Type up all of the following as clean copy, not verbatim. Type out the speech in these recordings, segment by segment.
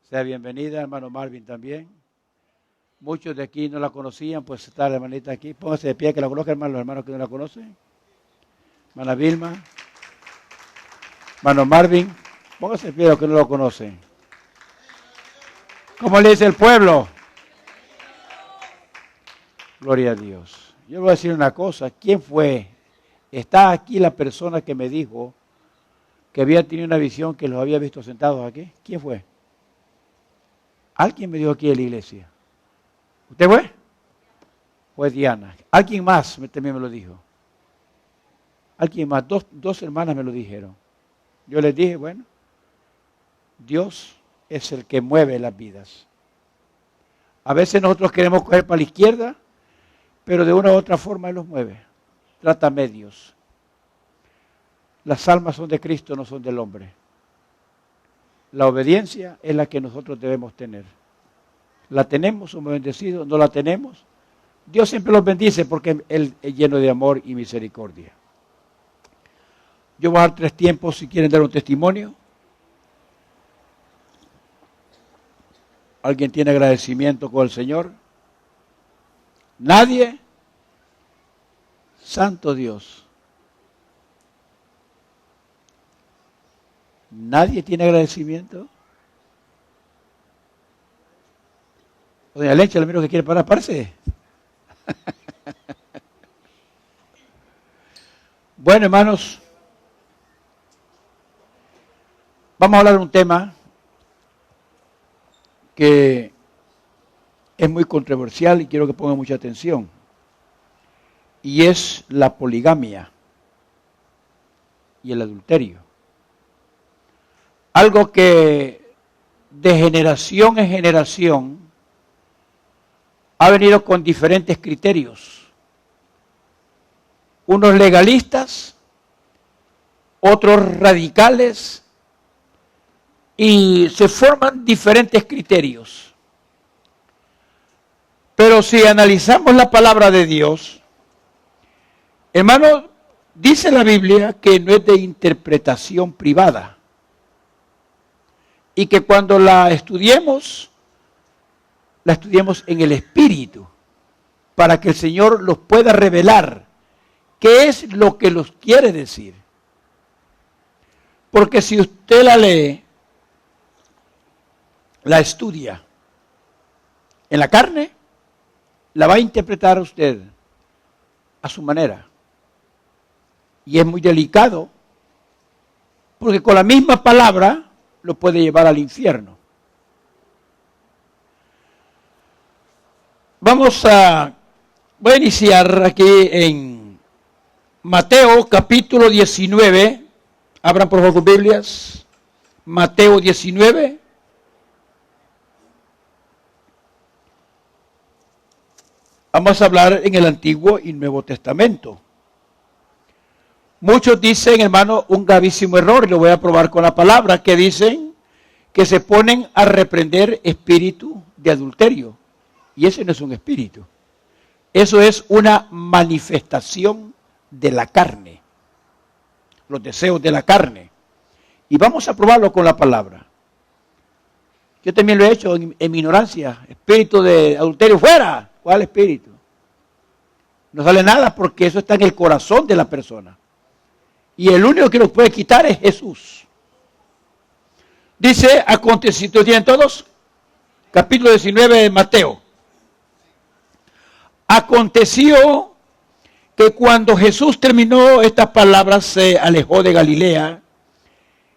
Sea bienvenida, hermano Marvin también. Muchos de aquí no la conocían, pues está la hermanita aquí. Póngase de pie que la conozcan, hermano, los hermanos que no la conocen. Hermana Vilma. Hermano Marvin. Póngase de pie los que no lo conocen. ¿Cómo le dice el pueblo? Gloria a Dios. Yo voy a decir una cosa. ¿Quién fue? Está aquí la persona que me dijo que había tenido una visión que los había visto sentados aquí. ¿Quién fue? Alguien me dijo aquí en la iglesia. ¿Usted fue? Fue Diana. Alguien más también me lo dijo. Alguien más. Dos hermanas me lo dijeron. Yo les dije, bueno, Dios es el que mueve las vidas. A veces nosotros queremos coger para la izquierda, pero de una u otra forma Él los mueve. Trata medios. Las almas son de Cristo, no son del hombre. La obediencia es la que nosotros debemos tener. ¿La tenemos? ¿Somos bendecidos? ¿No la tenemos? Dios siempre los bendice porque Él es lleno de amor y misericordia. Yo voy a dar 3 tiempos si quieren dar un testimonio. ¿Alguien tiene agradecimiento con el Señor? ¿Nadie? Santo Dios. ¿Nadie tiene agradecimiento? Doña Leche, lo mismo que quiere parar, párese. Bueno, hermanos, vamos a hablar de un tema que es muy controversial y quiero que pongan mucha atención. Y es la poligamia y el adulterio. Algo que de generación en generación ha venido con diferentes criterios. Unos legalistas, otros radicales, y se forman diferentes criterios. Pero si analizamos la palabra de Dios, hermano, dice la Biblia que no es de interpretación privada. Y que cuando la estudiemos en el Espíritu, para que el Señor los pueda revelar qué es lo que los quiere decir. Porque si usted la lee, la estudia en la carne, la va a interpretar usted a su manera. Y es muy delicado, porque con la misma palabra lo puede llevar al infierno. Voy a iniciar aquí en Mateo capítulo 19. Abran por favor sus Biblias. Mateo 19. Vamos a hablar en el Antiguo y Nuevo Testamento. Muchos dicen, hermano, un gravísimo error, y lo voy a probar con la palabra, que dicen que se ponen a reprender espíritu de adulterio. Y ese no es un espíritu. Eso es una manifestación de la carne. Los deseos de la carne. Y vamos a probarlo con la palabra. Yo también lo he hecho en mi ignorancia. Espíritu de adulterio, fuera. ¿Cuál espíritu? No sale nada porque eso está en el corazón de la persona. Y el único que nos puede quitar es Jesús. Dice, aconteció, ¿tienen todos? Capítulo 19 de Mateo. Aconteció que cuando Jesús terminó estas palabras, se alejó de Galilea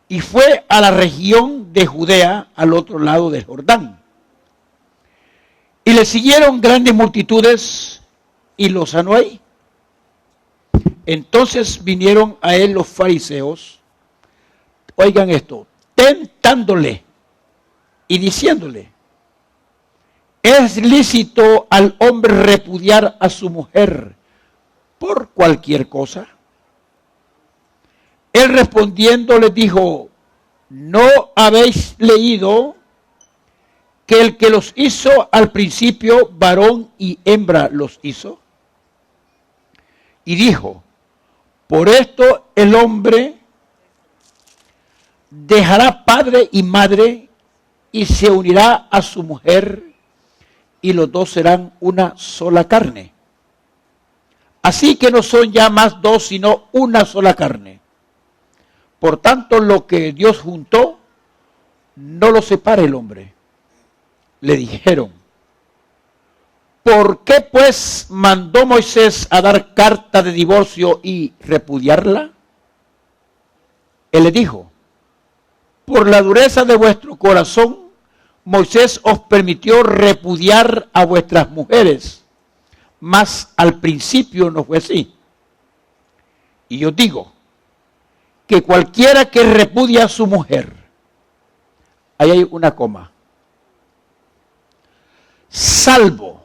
y fue a la región de Judea, al otro lado del Jordán. Y le siguieron grandes multitudes y lo sanó ahí. Entonces vinieron a él los fariseos, oigan esto, tentándole y diciéndole, ¿es lícito al hombre repudiar a su mujer por cualquier cosa? Él respondiendo les dijo, ¿no habéis leído que el que los hizo al principio, varón y hembra los hizo? Y dijo, por esto el hombre dejará padre y madre y se unirá a su mujer, y los dos serán una sola carne. Así que no son ya más dos, sino una sola carne. Por tanto, lo que Dios juntó, no lo separe el hombre. Le dijeron: ¿por qué pues mandó Moisés a dar carta de divorcio y repudiarla? Él le dijo: por la dureza de vuestro corazón, Moisés os permitió repudiar a vuestras mujeres, mas al principio no fue así. Y yo digo que cualquiera que repudia a su mujer, ahí hay una coma, salvo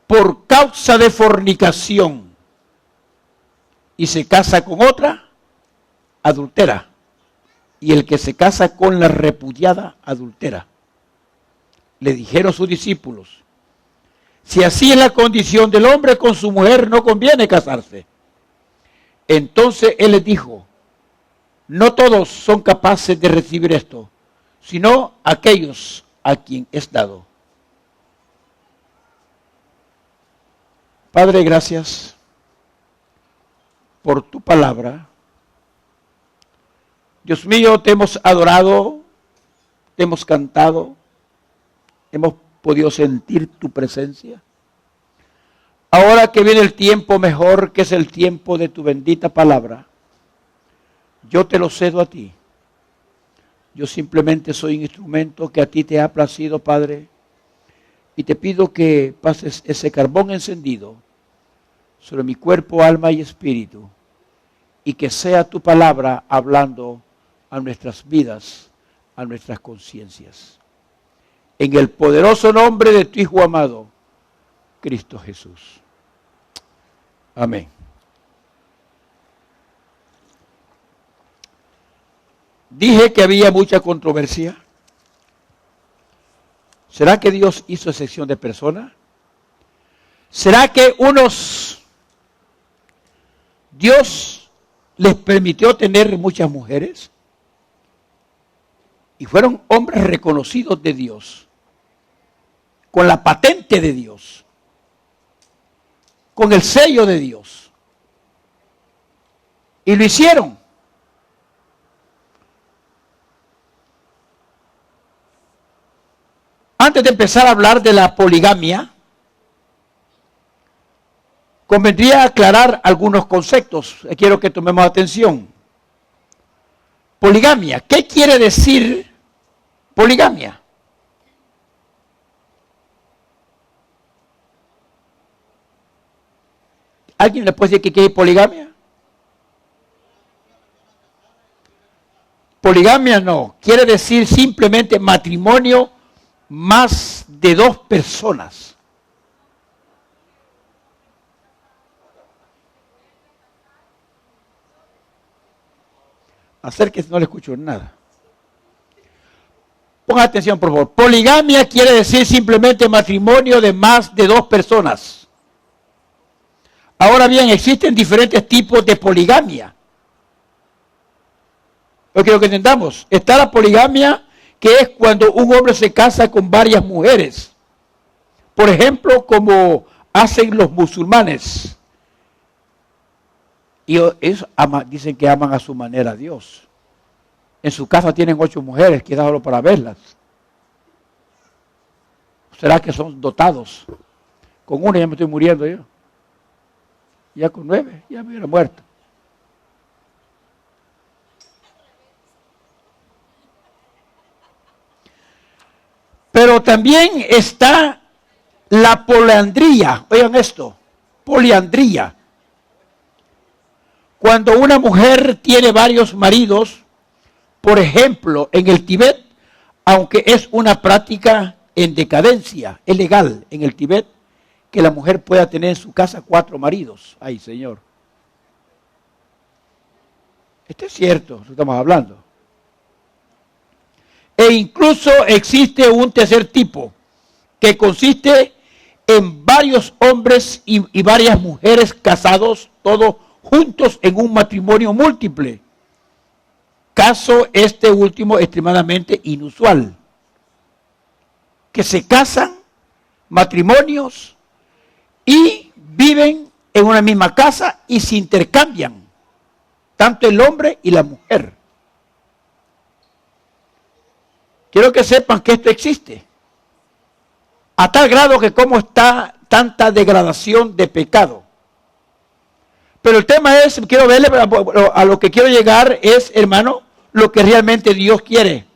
por causa de fornicación y se casa con otra, adultera. Y el que se casa con la repudiada, adultera. Le dijeron sus discípulos: si así es la condición del hombre con su mujer, no conviene casarse. Entonces él les dijo: no todos son capaces de recibir esto, sino aquellos a quien es dado. Padre, gracias por tu palabra. Dios mío, te hemos adorado, te hemos cantado, hemos podido sentir tu presencia. Ahora que viene el tiempo mejor, que es el tiempo de tu bendita palabra, yo te lo cedo a ti. Yo simplemente soy un instrumento que a ti te ha placido, Padre, y te pido que pases ese carbón encendido sobre mi cuerpo, alma y espíritu, y que sea tu palabra hablando a nuestras vidas, a nuestras conciencias. En el poderoso nombre de tu Hijo amado, Cristo Jesús. Amén. Dije que había mucha controversia. ¿Será que Dios hizo excepción de personas? ¿Será que Dios les permitió tener muchas mujeres? Y fueron hombres reconocidos de Dios, con la patente de Dios, con el sello de Dios. Y lo hicieron. Antes de empezar a hablar de la poligamia, convendría aclarar algunos conceptos. Quiero que tomemos atención. Poligamia. ¿Qué quiere decir poligamia? ¿Alguien le puede decir qué es poligamia? Poligamia no. Quiere decir simplemente matrimonio más de dos personas. Acérquese, no le escucho nada. Ponga atención, por favor. Poligamia quiere decir simplemente matrimonio de más de dos personas. Ahora bien, existen diferentes tipos de poligamia. Yo quiero que entendamos. Está la poligamia, que es cuando un hombre se casa con varias mujeres. Por ejemplo, como hacen los musulmanes. Y ellos dicen que aman a su manera a Dios. En su casa tienen 8 mujeres, quédalo para verlas. ¿Será que son dotados? Con una ya me estoy muriendo yo. Ya con 9, ya me hubiera muerto. Pero también está la poliandría. Oigan esto, poliandría. Cuando una mujer tiene varios maridos, por ejemplo, en el Tíbet, aunque es una práctica en decadencia, es legal en el Tíbet que la mujer pueda tener en su casa 4 maridos. Ay, Señor. Esto es cierto, lo estamos hablando. E incluso existe un tercer tipo, que consiste en varios hombres y varias mujeres casados, todos juntos en un matrimonio múltiple. Caso este último extremadamente inusual. que se casan, matrimonios, y viven en una misma casa y se intercambian, tanto el hombre y la mujer. Quiero que sepan que esto existe, a tal grado que cómo está tanta degradación de pecado. Pero el tema es, quiero verle, a lo que quiero llegar es, hermano, lo que realmente Dios quiere,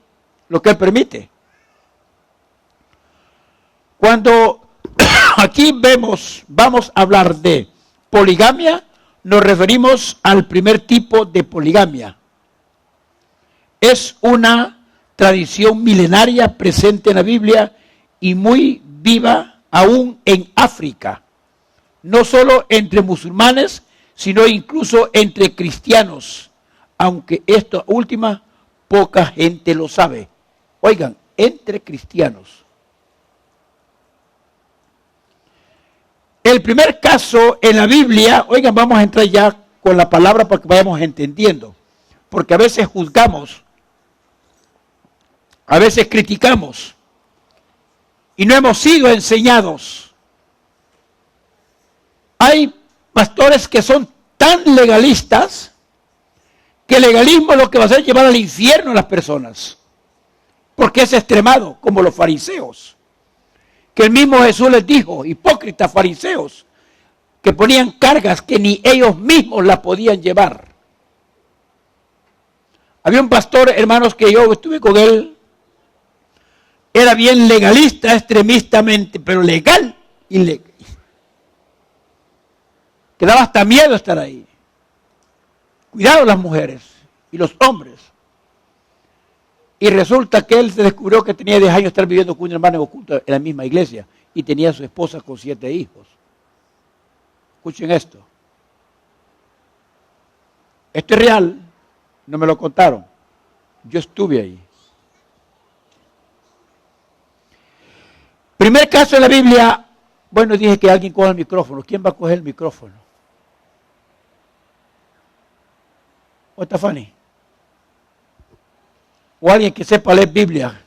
lo que Él permite. Cuando aquí vamos a hablar de poligamia, nos referimos al primer tipo de poligamia. Es una tradición milenaria presente en la Biblia y muy viva aún en África, no solo entre musulmanes, sino incluso entre cristianos, aunque esto última poca gente lo sabe. Oigan, entre cristianos. El primer caso en la Biblia, oigan, vamos a entrar ya con la palabra para que vayamos entendiendo, porque a veces juzgamos, a veces criticamos, y no hemos sido enseñados. Hay pastores que son tan legalistas que el legalismo lo que va a hacer es llevar al infierno a las personas, porque es extremado, como los fariseos, que el mismo Jesús les dijo, hipócritas fariseos, que ponían cargas que ni ellos mismos las podían llevar. Había un pastor, hermanos, que yo estuve con él, era bien legalista, extremistamente, pero legal y legal. Que daba hasta miedo estar ahí. Cuidado las mujeres y los hombres. Y resulta que él se descubrió que tenía 10 años estar viviendo con un hermano oculto en la misma iglesia y tenía a su esposa con 7 hijos. Escuchen esto. Esto es real, no me lo contaron. Yo estuve ahí. Primer caso de la Biblia. Bueno, dije que alguien coja el micrófono. ¿Quién va a coger el micrófono? ¿O está Fanny? O alguien que sepa leer Biblia.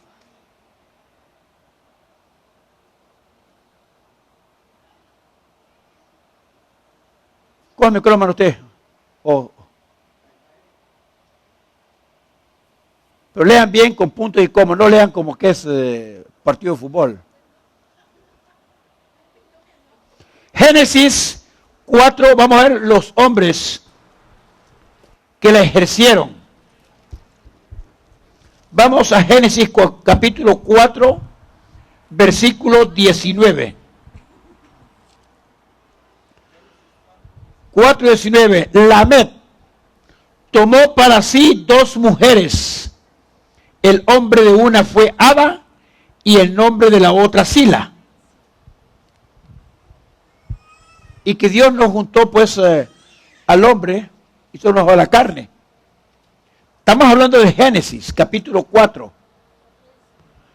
Coja el micrófono usted. Pero lean bien con puntos y comas, no lean como que es partido de fútbol. Génesis 4, vamos a ver los hombres que la ejercieron. Vamos a Génesis capítulo 4, versículo 19. 4:19. Lamec tomó para sí 2 mujeres. El nombre de una fue Ada y el nombre de la otra Sila. Y que Dios nos juntó pues al hombre y solo nos dio la carne. Estamos hablando de Génesis, capítulo 4.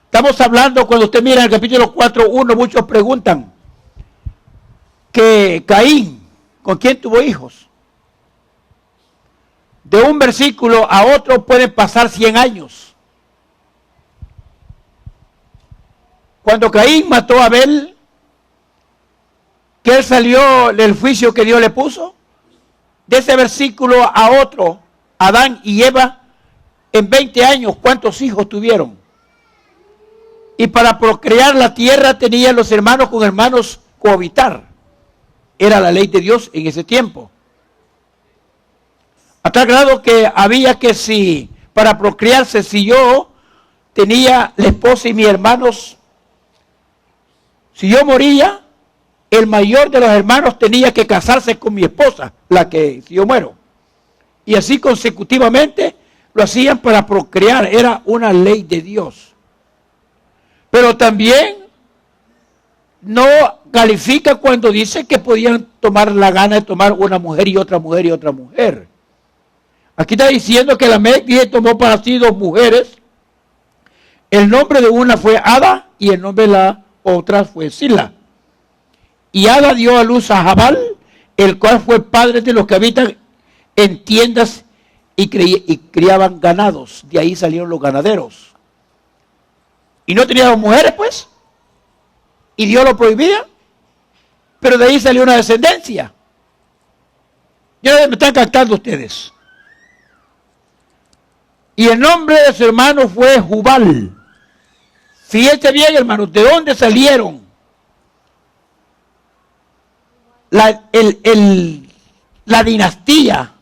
Estamos hablando, cuando usted mira el capítulo 4:1, muchos preguntan que Caín, ¿con quién tuvo hijos? De un versículo a otro pueden pasar 100 años. Cuando Caín mató a Abel, ¿qué salió del juicio que Dios le puso? De ese versículo a otro, Adán y Eva, en 20 años, ¿cuántos hijos tuvieron? Y para procrear la tierra tenían los hermanos con hermanos cohabitar. Era la ley de Dios en ese tiempo. A tal grado que había que si, para procrearse, si yo tenía la esposa y mis hermanos, si yo moría, el mayor de los hermanos tenía que casarse con mi esposa, si yo muero. Y así consecutivamente lo hacían para procrear, era una ley de Dios. Pero también no califica cuando dice que podían tomar la gana de tomar una mujer y otra mujer y otra mujer. Aquí está diciendo que Lamec tomó para sí 2 mujeres. El nombre de una fue Ada y el nombre de la otra fue Sila. Y Ada dio a luz a Jabal, el cual fue padre de los que habitan en tiendas y criaban ganados. De ahí salieron los ganaderos. Y no tenían mujeres, pues. y Dios lo prohibía, pero de ahí salió una descendencia. Ya me están captando ustedes. Y el nombre de su hermano fue Jubal. Fíjense bien, hermanos, ¿de dónde salieron? La dinastía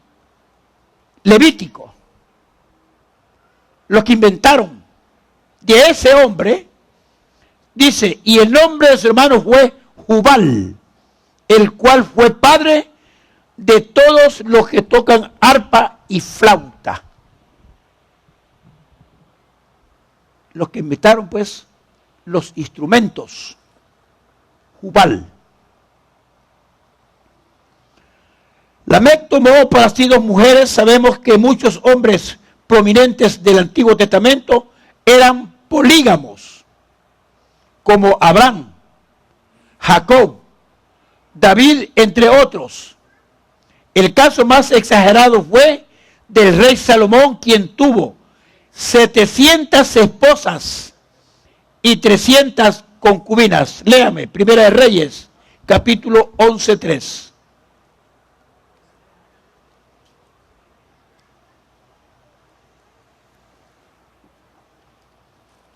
Levítico. Los que inventaron. De ese hombre, dice, y el nombre de su hermano fue Jubal, el cual fue padre de todos los que tocan arpa y flauta. Los que inventaron, pues, los instrumentos. Jubal. Lamec tomó para sí 2 mujeres. Sabemos que muchos hombres prominentes del Antiguo Testamento eran polígamos, como Abraham, Jacob, David, entre otros. El caso más exagerado fue del rey Salomón, quien tuvo 700 esposas y 300 concubinas. Léame, Primera de Reyes, capítulo 11:3.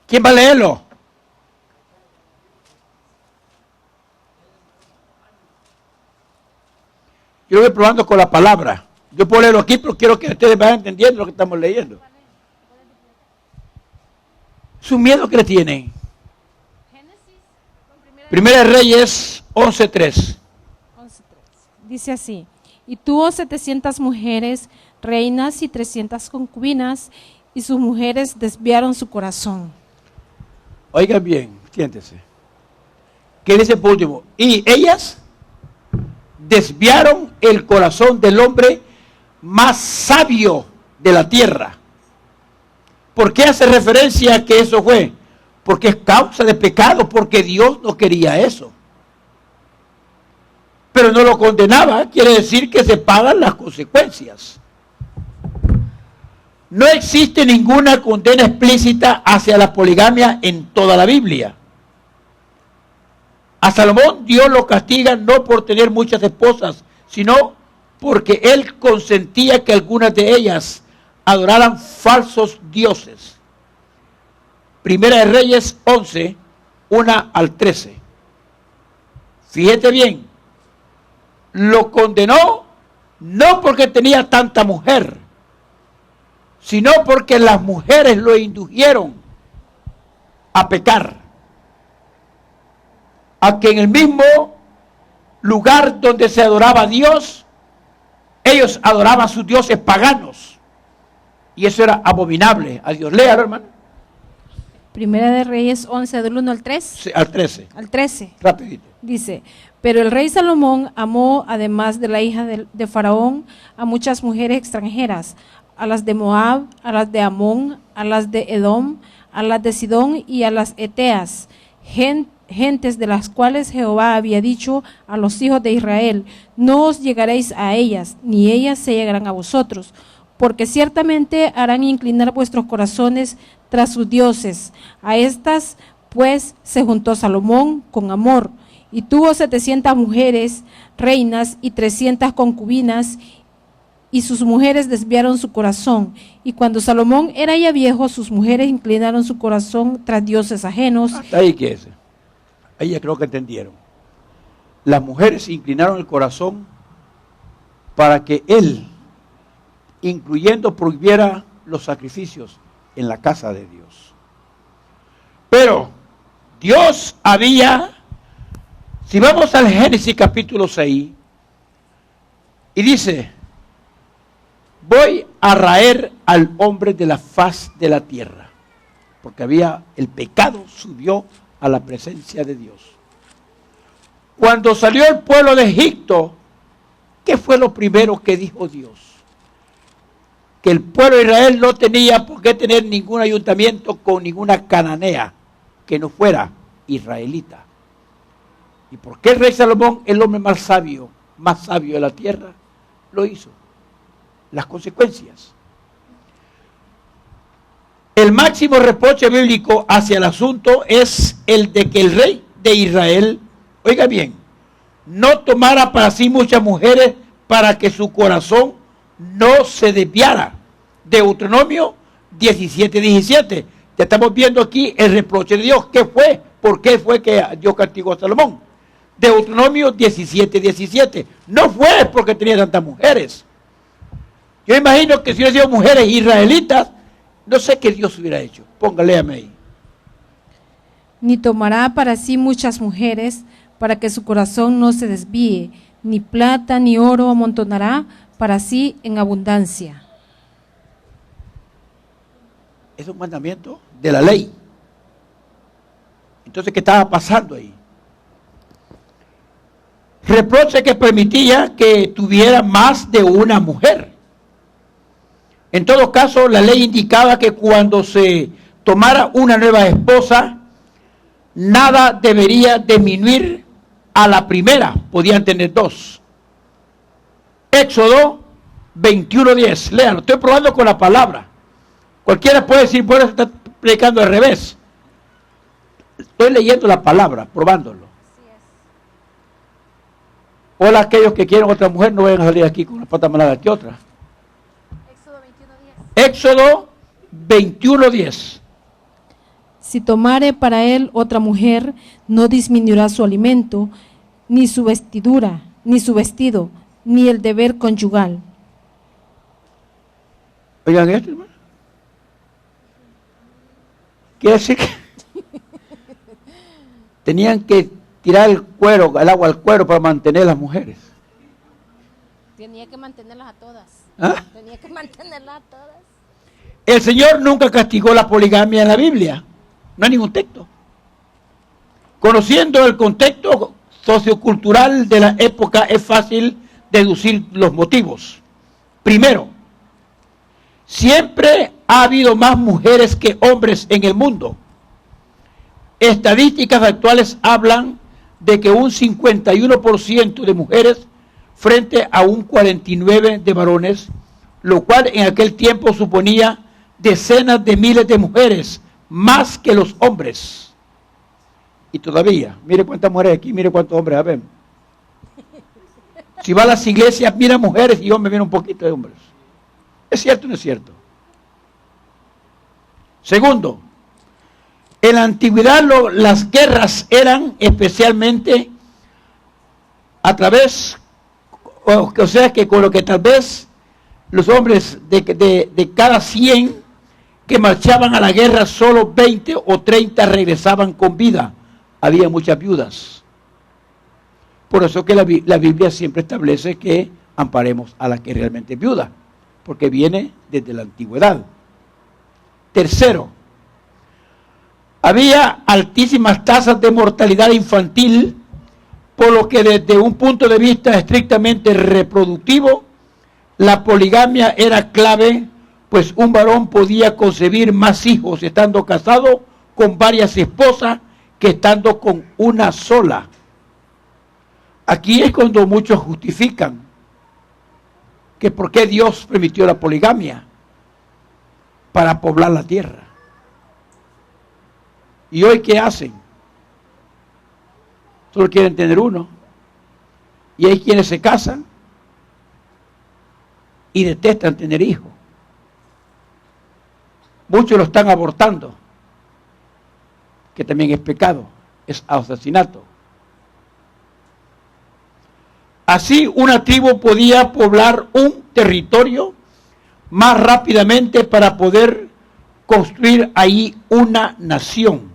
¿Quién va a leerlo? Yo lo voy probando con la palabra. Yo puedo leerlo aquí, pero quiero que ustedes vayan entendiendo lo que estamos leyendo. ¿Su miedo que le tienen? Primera de Reyes 11:3. Dice así: y tuvo 700 mujeres, reinas y 300 concubinas, y sus mujeres desviaron su corazón. Oigan bien, siéntese. ¿Qué dice por último? Y ellas desviaron el corazón del hombre más sabio de la tierra. ¿Por qué hace referencia a que eso fue? Porque es causa de pecado, porque Dios no quería eso. Pero no lo condenaba, quiere decir que se pagan las consecuencias. No existe ninguna condena explícita hacia la poligamia en toda la Biblia. A Salomón Dios lo castiga no por tener muchas esposas, sino porque él consentía que algunas de ellas adoraran falsos dioses. Primera de Reyes 11, 1-13. Fíjate bien, lo condenó no porque tenía tanta mujer, sino porque las mujeres lo indujeron a pecar. A que en el mismo lugar donde se adoraba a Dios, ellos adoraban a sus dioses paganos. Y eso era abominable a Dios. Léalo, hermano. Primera de Reyes 11, del 1 al 3. Sí, al 13. Al 13. Rapidito. Dice: pero el rey Salomón amó, además de la hija de Faraón, a muchas mujeres extranjeras, a las de Moab, a las de Amón, a las de Edom, a las de Sidón y a las Eteas, gentes de las cuales Jehová había dicho a los hijos de Israel: no os llegaréis a ellas, ni ellas se llegarán a vosotros, porque ciertamente harán inclinar vuestros corazones tras sus dioses. A estas pues se juntó Salomón con amor, y tuvo 700 mujeres, reinas y 300 concubinas, y sus mujeres desviaron su corazón. Y cuando Salomón era ya viejo, sus mujeres inclinaron su corazón tras dioses ajenos. Hasta ahí que es. Ahí ya creo que entendieron. Las mujeres inclinaron el corazón para que él, incluyendo, prohibiera los sacrificios en la casa de Dios. Pero Dios había, si vamos al Génesis capítulo 6, y dice: voy a raer al hombre de la faz de la tierra, porque el pecado subió a la presencia de Dios. Cuando salió el pueblo de Egipto, ¿qué fue lo primero que dijo Dios? Que el pueblo de Israel no tenía por qué tener ningún ayuntamiento con ninguna cananea que no fuera israelita. ¿Y por qué el rey Salomón, el hombre más sabio de la tierra, lo hizo? Las consecuencias. El máximo reproche bíblico hacia el asunto es el de que el rey de Israel, oiga bien, no tomara para sí muchas mujeres para que su corazón no se desviara. Deuteronomio 17:17. Ya estamos viendo aquí el reproche de Dios. ¿Qué fue? ¿Por qué fue que Dios castigó a Salomón? Deuteronomio 17:17. No fue porque tenía tantas mujeres. Yo imagino que si hubiera sido mujeres israelitas, no sé qué Dios hubiera hecho. Póngale ahí. Ni tomará para sí muchas mujeres, para que su corazón no se desvíe, ni plata ni oro amontonará para sí en abundancia. Es un mandamiento de la ley. Entonces, ¿qué estaba pasando ahí? Reproche que permitía que tuviera más de una mujer. En todo caso, la ley indicaba que cuando se tomara una nueva esposa, nada debería disminuir a la primera. Podían tener dos. Éxodo 21:10. Léalo, estoy probando con la palabra. Cualquiera puede decir, bueno, está predicando al revés. Estoy leyendo la palabra, probándolo. Hola, aquellos que quieren otra mujer, no vayan a salir aquí con una pata más larga que otra. Éxodo 21:10. Si tomare para él otra mujer, no disminuirá su alimento, ni su vestidura, ni su vestido, ni el deber conyugal. Oigan esto, hermano. Quiere decir que tenían que tirar el agua al cuero para mantener a las mujeres. Tenía que mantenerlas a todas. ¿Ah? Tenía que mantenerlas a todas. El Señor nunca castigó la poligamia en la Biblia. No hay ningún texto. Conociendo el contexto sociocultural de la época, es fácil deducir los motivos. Primero, siempre ha habido más mujeres que hombres en el mundo. Estadísticas actuales hablan de que un 51% de mujeres frente a un 49% de varones, lo cual en aquel tiempo suponía decenas de miles de mujeres, más que los hombres. Y todavía, mire cuántas mujeres aquí, mire cuántos hombres ven. Si va a las iglesias, mira mujeres y hombres, mira un poquito de hombres. ¿Es cierto o no es cierto? Segundo, en la antigüedad las guerras eran especialmente a través, o sea que con lo que tal vez los hombres de cada 100 que marchaban a la guerra, solo 20 o 30 regresaban con vida. Había muchas viudas. Por eso que la Biblia siempre establece que amparemos a la que realmente es viuda, porque viene desde la antigüedad. Tercero, había altísimas tasas de mortalidad infantil, por lo que desde un punto de vista estrictamente reproductivo, la poligamia era clave, pues un varón podía concebir más hijos estando casado con varias esposas que estando con una sola. Aquí es cuando muchos justifican que por qué Dios permitió la poligamia para poblar la tierra. ¿Y hoy qué hacen? Solo quieren tener uno. Y hay quienes se casan y detestan tener hijos. Muchos lo están abortando, que también es pecado, es asesinato. Así una tribu podía poblar un territorio más rápidamente para poder construir ahí una nación.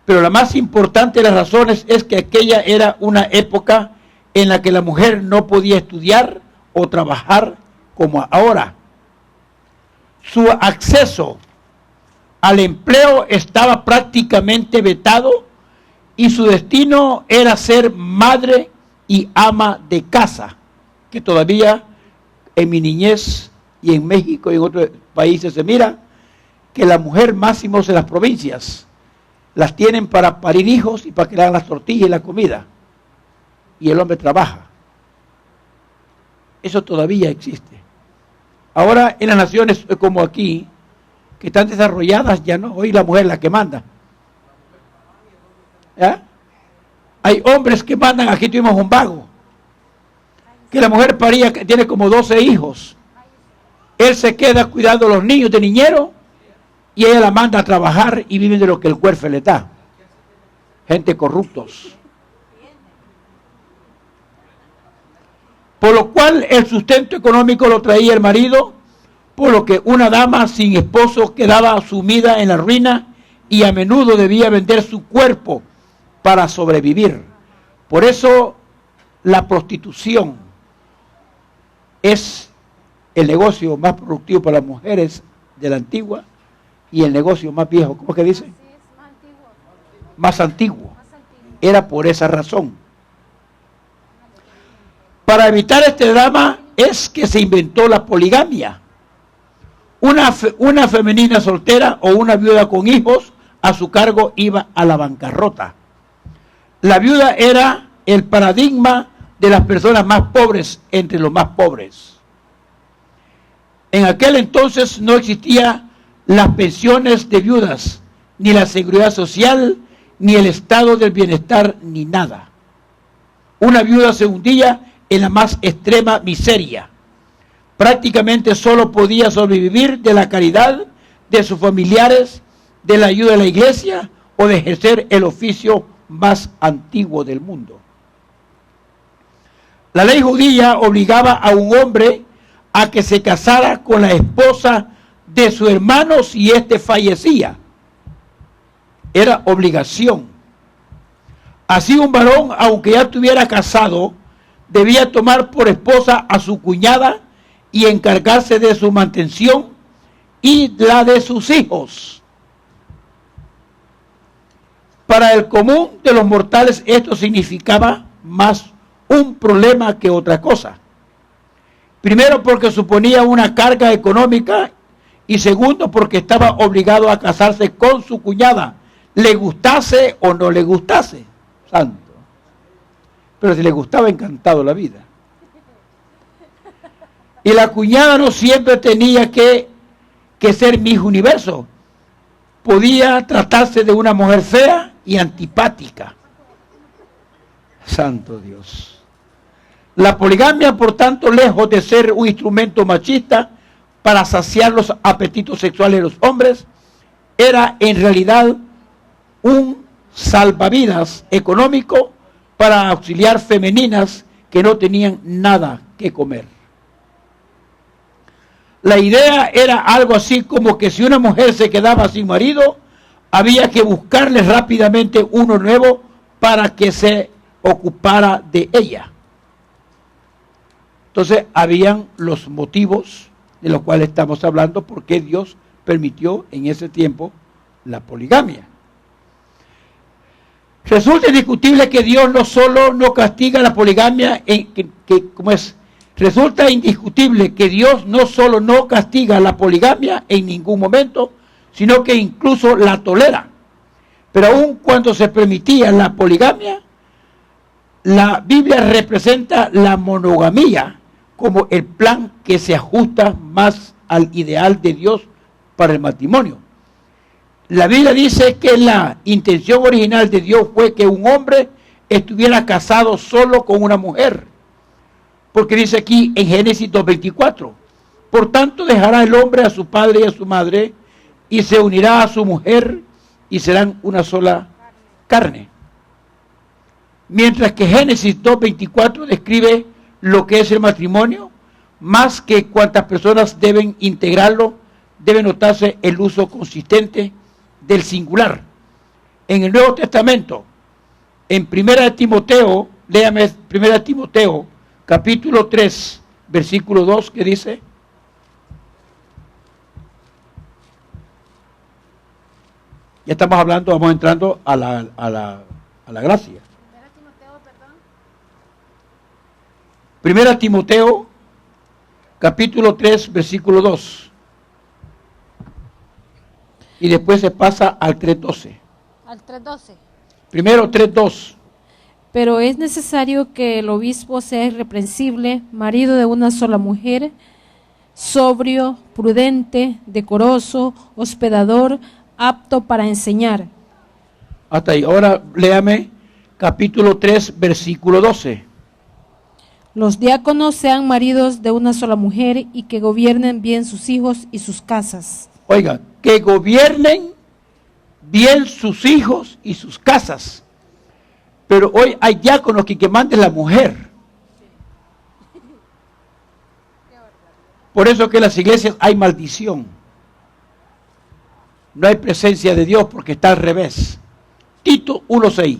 Pero la más importante de las razones es que aquella era una época en la que la mujer no podía estudiar o trabajar como ahora. Su acceso al empleo estaba prácticamente vetado y su destino era ser madre y ama de casa, que todavía en mi niñez y en México y en otros países se mira que la mujer máximos de las provincias las tienen para parir hijos y para que le hagan las tortillas y la comida, y el hombre trabaja. Eso todavía existe. Ahora en las naciones como aquí, que están desarrolladas, ya no, hoy la mujer es la que manda. ¿Ya? Hay hombres que mandan, aquí tuvimos un vago, que la mujer paría, que tiene como 12 hijos. Él se queda cuidando a los niños de niñero y ella la manda a trabajar y viven de lo que el huérfano le da. Gente corruptos. Por lo cual el sustento económico lo traía el marido, por lo que una dama sin esposo quedaba sumida en la ruina y a menudo debía vender su cuerpo para sobrevivir. Por eso la prostitución es el negocio más productivo para las mujeres de la antigua y el negocio más viejo. ¿Cómo es que dice? Más antiguo. Era por esa razón. Para evitar este drama es que se inventó la poligamia. Una femenina soltera o una viuda con hijos a su cargo iba a la bancarrota. La viuda era el paradigma de las personas más pobres entre los más pobres. En aquel entonces no existían las pensiones de viudas, ni la seguridad social, ni el estado del bienestar, ni nada. Una viuda se hundía en la más extrema miseria. Prácticamente solo podía sobrevivir de la caridad de sus familiares, de la ayuda de la iglesia o de ejercer el oficio más antiguo del mundo. La ley judía obligaba a un hombre a que se casara con la esposa de su hermano si éste fallecía. Era obligación. Así un varón, aunque ya estuviera casado, debía tomar por esposa a su cuñada y encargarse de su mantención y la de sus hijos. Para el común de los mortales esto significaba más un problema que otra cosa. Primero porque suponía una carga económica y segundo porque estaba obligado a casarse con su cuñada, le gustase o no le gustase. Santo. Pero si le gustaba, encantado la vida. Y la cuñada no siempre tenía que ser Miss Universo. Podía tratarse de una mujer fea y antipática. Santo Dios. La poligamia, por tanto, lejos de ser un instrumento machista para saciar los apetitos sexuales de los hombres, era en realidad un salvavidas económico para auxiliar femeninas que no tenían nada que comer. La idea era algo así como que si una mujer se quedaba sin marido, había que buscarle rápidamente uno nuevo para que se ocupara de ella. Entonces, habían los motivos de los cuales estamos hablando, por qué Dios permitió en ese tiempo la poligamia. Resulta indiscutible que Dios no solo no castiga la poligamia, resulta indiscutible que Dios no solo no castiga la poligamia en ningún momento, sino que incluso la tolera. Pero aun cuando se permitía la poligamia, la Biblia representa la monogamia como el plan que se ajusta más al ideal de Dios para el matrimonio. La Biblia dice que la intención original de Dios fue que un hombre estuviera casado solo con una mujer. Porque dice aquí en Génesis 2:24, por tanto dejará el hombre a su padre y a su madre y se unirá a su mujer y serán una sola carne. Mientras que Génesis 2:24 describe lo que es el matrimonio, más que cuántas personas deben integrarlo, debe notarse el uso consistente del singular. En el Nuevo Testamento, en 1 Timoteo, léame 1 Timoteo, capítulo 3, versículo 2, que dice: ya estamos hablando, vamos entrando a la gracia. 1 Timoteo, capítulo 3, versículo 2. Y después se pasa al 3.12. Al 3.12. Primero 3.2. Pero es necesario que el obispo sea irreprensible, marido de una sola mujer, sobrio, prudente, decoroso, hospedador, apto para enseñar. Hasta ahí. Ahora léame capítulo 3, versículo 12. Los diáconos sean maridos de una sola mujer y que gobiernen bien sus hijos y sus casas. Oiga, que gobiernen bien sus hijos y sus casas. Pero hoy hay diáconos que manden la mujer. Por eso que en las iglesias hay maldición. No hay presencia de Dios porque está al revés. Tito 1:6.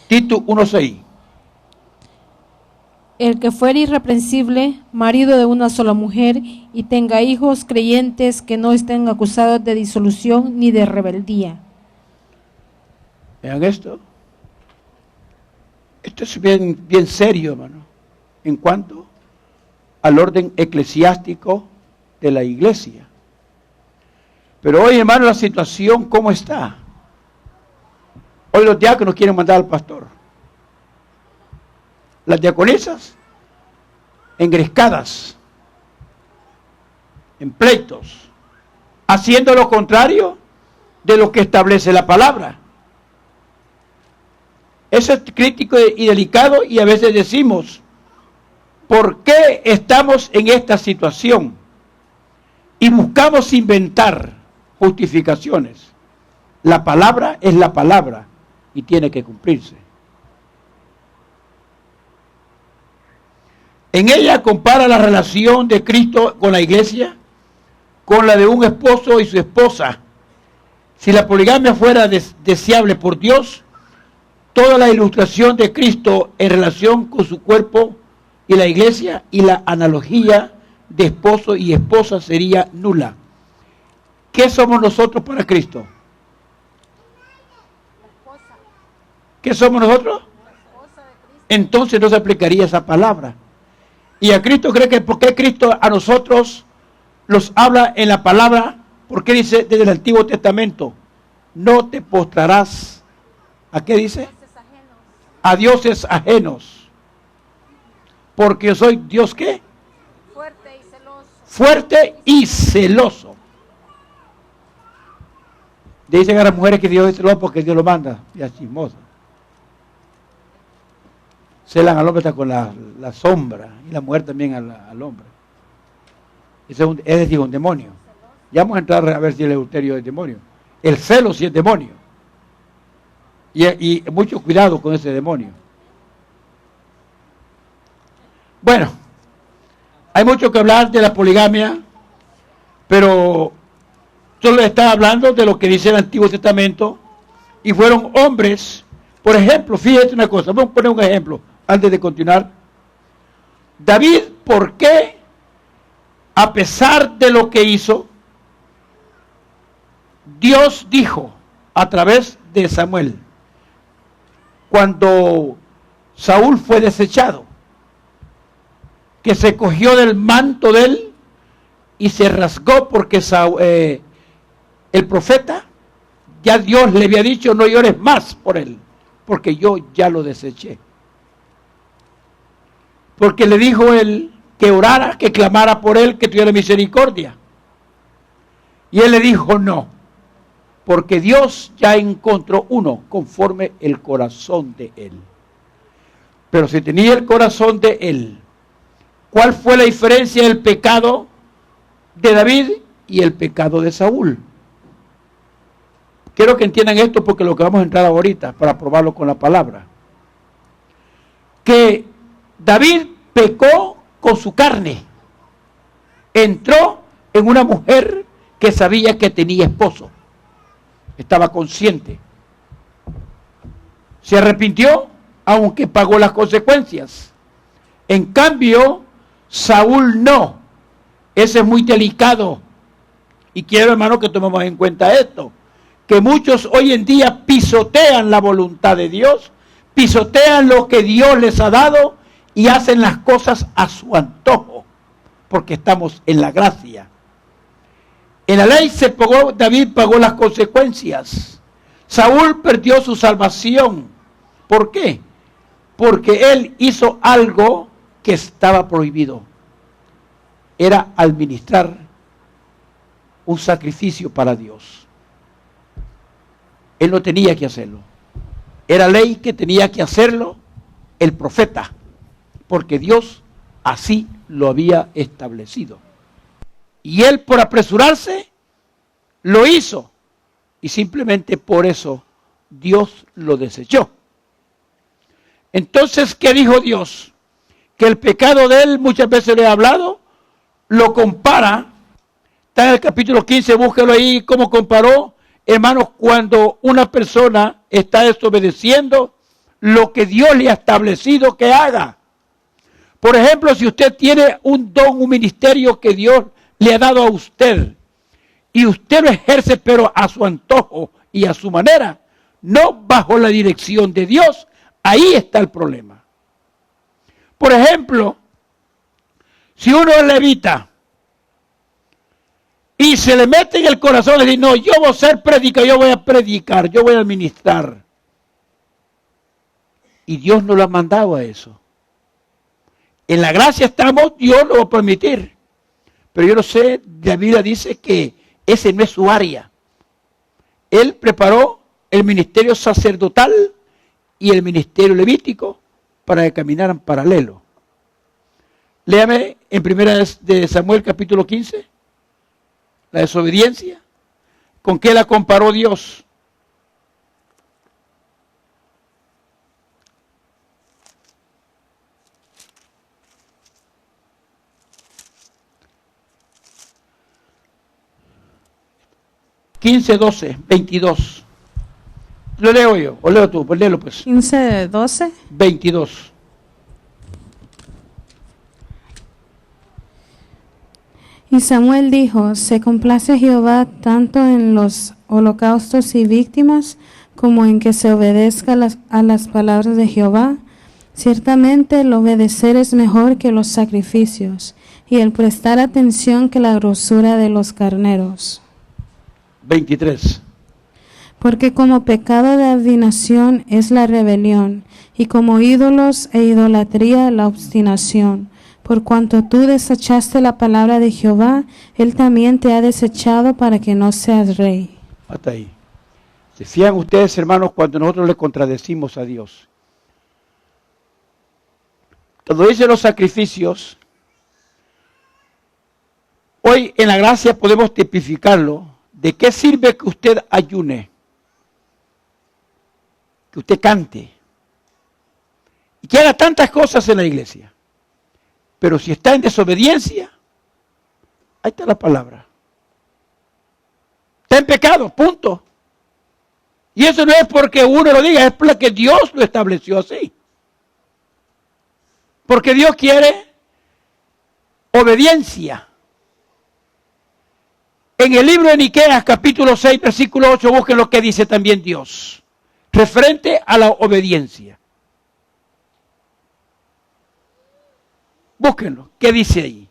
Tito 1:6. El que fuere irreprensible, marido de una sola mujer, y tenga hijos creyentes que no estén acusados de disolución ni de rebeldía. Vean esto. Esto es bien serio, hermano, en cuanto al orden eclesiástico de la iglesia. Pero hoy, hermano, la situación, ¿cómo está? Hoy los diáconos quieren mandar al pastor. Las diaconisas engrescadas en pleitos, haciendo lo contrario de lo que establece la palabra. Eso es crítico y delicado, y a veces decimos, ¿por qué estamos en esta situación? Y buscamos inventar justificaciones. La palabra es la palabra y tiene que cumplirse. En ella compara la relación de Cristo con la iglesia con la de un esposo y su esposa. Si la poligamia fuera deseable por Dios, toda la ilustración de Cristo en relación con su cuerpo y la iglesia y la analogía de esposo y esposa sería nula. ¿Qué somos nosotros para Cristo? ¿Qué somos nosotros? Entonces no se aplicaría esa palabra. Y a Cristo cree que, ¿por qué Cristo a nosotros los habla en la palabra? ¿Por qué dice desde el Antiguo Testamento? No te postrarás. ¿A qué dice? A dioses ajenos. Porque yo soy Dios, ¿qué? Fuerte y celoso. Fuerte y celoso. Dicen a las mujeres que Dios es celoso porque Dios lo manda. Y es chismosa. Celan al hombre hasta con la sombra, y la mujer también al hombre. Eso es decir, un demonio. Ya vamos a entrar a ver si el adulterio es demonio. El celo sí es demonio. Y mucho cuidado con ese demonio. Bueno, hay mucho que hablar de la poligamia, pero solo está hablando de lo que dice el Antiguo Testamento, y fueron hombres. Por ejemplo, fíjate una cosa, vamos a poner un ejemplo antes de continuar. David, ¿por qué, a pesar de lo que hizo, Dios dijo a través de Samuel, cuando Saúl fue desechado, que se cogió del manto de él y se rasgó porque el profeta, ya Dios le había dicho, no llores más por él, porque yo ya lo deseché? Porque le dijo él que orara, que clamara por él, que tuviera misericordia. Y él le dijo no, porque Dios ya encontró uno conforme el corazón de él. Pero si tenía el corazón de él, ¿cuál fue la diferencia del pecado de David y el pecado de Saúl? Quiero que entiendan esto porque lo que vamos a entrar ahorita para probarlo con la palabra. Que David pecó con su carne. Entró en una mujer que sabía que tenía esposo. Estaba consciente. Se arrepintió, aunque pagó las consecuencias. En cambio, Saúl no. Ese es muy delicado. Y quiero, hermano, que tomemos en cuenta esto, que muchos hoy en día pisotean la voluntad de Dios, pisotean lo que Dios les ha dado y hacen las cosas a su antojo, porque estamos en la gracia. En la ley David pagó las consecuencias. Saúl perdió su salvación. ¿Por qué? Porque él hizo algo que estaba prohibido. Era administrar un sacrificio para Dios. Él no tenía que hacerlo. Era ley que tenía que hacerlo el profeta, porque Dios así lo había establecido. Y él, por apresurarse, lo hizo. Y simplemente por eso Dios lo desechó. Entonces, ¿qué dijo Dios? Que el pecado de él, muchas veces le he hablado, lo compara. Está en el capítulo 15, búsquelo ahí, cómo comparó. Hermanos, cuando una persona está desobedeciendo lo que Dios le ha establecido que haga. Por ejemplo, si usted tiene un don, un ministerio que Dios le ha dado a usted, y usted lo ejerce pero a su antojo y a su manera, no bajo la dirección de Dios, ahí está el problema. Por ejemplo, si uno es levita y se le mete en el corazón y dice, no, yo voy a ser predicador, yo voy a predicar, yo voy a administrar. Y Dios no lo ha mandado a eso. En la gracia estamos, Dios lo va a permitir. Pero yo no sé, la Biblia dice que ese no es su área. Él preparó el ministerio sacerdotal y el ministerio levítico para que caminaran paralelo. Léame en primera de Samuel capítulo 15, la desobediencia. ¿Con qué la comparó Dios? (15:12, 22). ¿Lo leo yo? ¿O leo tú? Pues léelo pues. 15:12. 22. Y Samuel dijo, se complace Jehová tanto en los holocaustos y víctimas, como en que se obedezca a las palabras de Jehová. Ciertamente el obedecer es mejor que los sacrificios, y el prestar atención que la grosura de los carneros. 23. Porque como pecado de adivinación es la rebelión, y como ídolos e idolatría la obstinación. Por cuanto tú desechaste la palabra de Jehová, Él también te ha desechado para que no seas rey. Hasta ahí. ¿Se fijan ustedes, hermanos, cuando nosotros le contradecimos a Dios? Cuando dice los sacrificios, hoy en la gracia podemos tipificarlo. ¿De qué sirve que usted ayune? Que usted cante. Y que haga tantas cosas en la iglesia. Pero si está en desobediencia, ahí está la palabra. Está en pecado, punto. Y eso no es porque uno lo diga, es porque Dios lo estableció así. Porque Dios quiere obediencia. En el libro de Miqueas, capítulo 6, versículo 8, busquen lo que dice también Dios, referente a la obediencia. Búsquenlo, ¿qué dice ahí?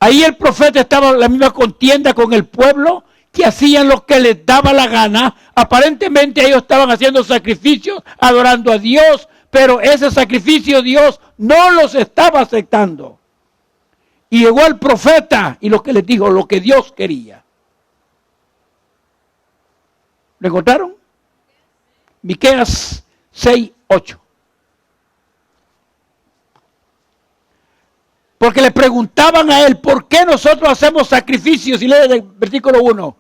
Ahí el profeta estaba en la misma contienda con el pueblo, que hacían lo que les daba la gana. Aparentemente ellos estaban haciendo sacrificios, adorando a Dios, pero ese sacrificio Dios no los estaba aceptando. Y llegó el profeta y lo que les dijo, lo que Dios quería. ¿Lo encontraron? Miqueas 6:8. Porque le preguntaban a él, ¿por qué nosotros hacemos sacrificios? Y lee el versículo 1.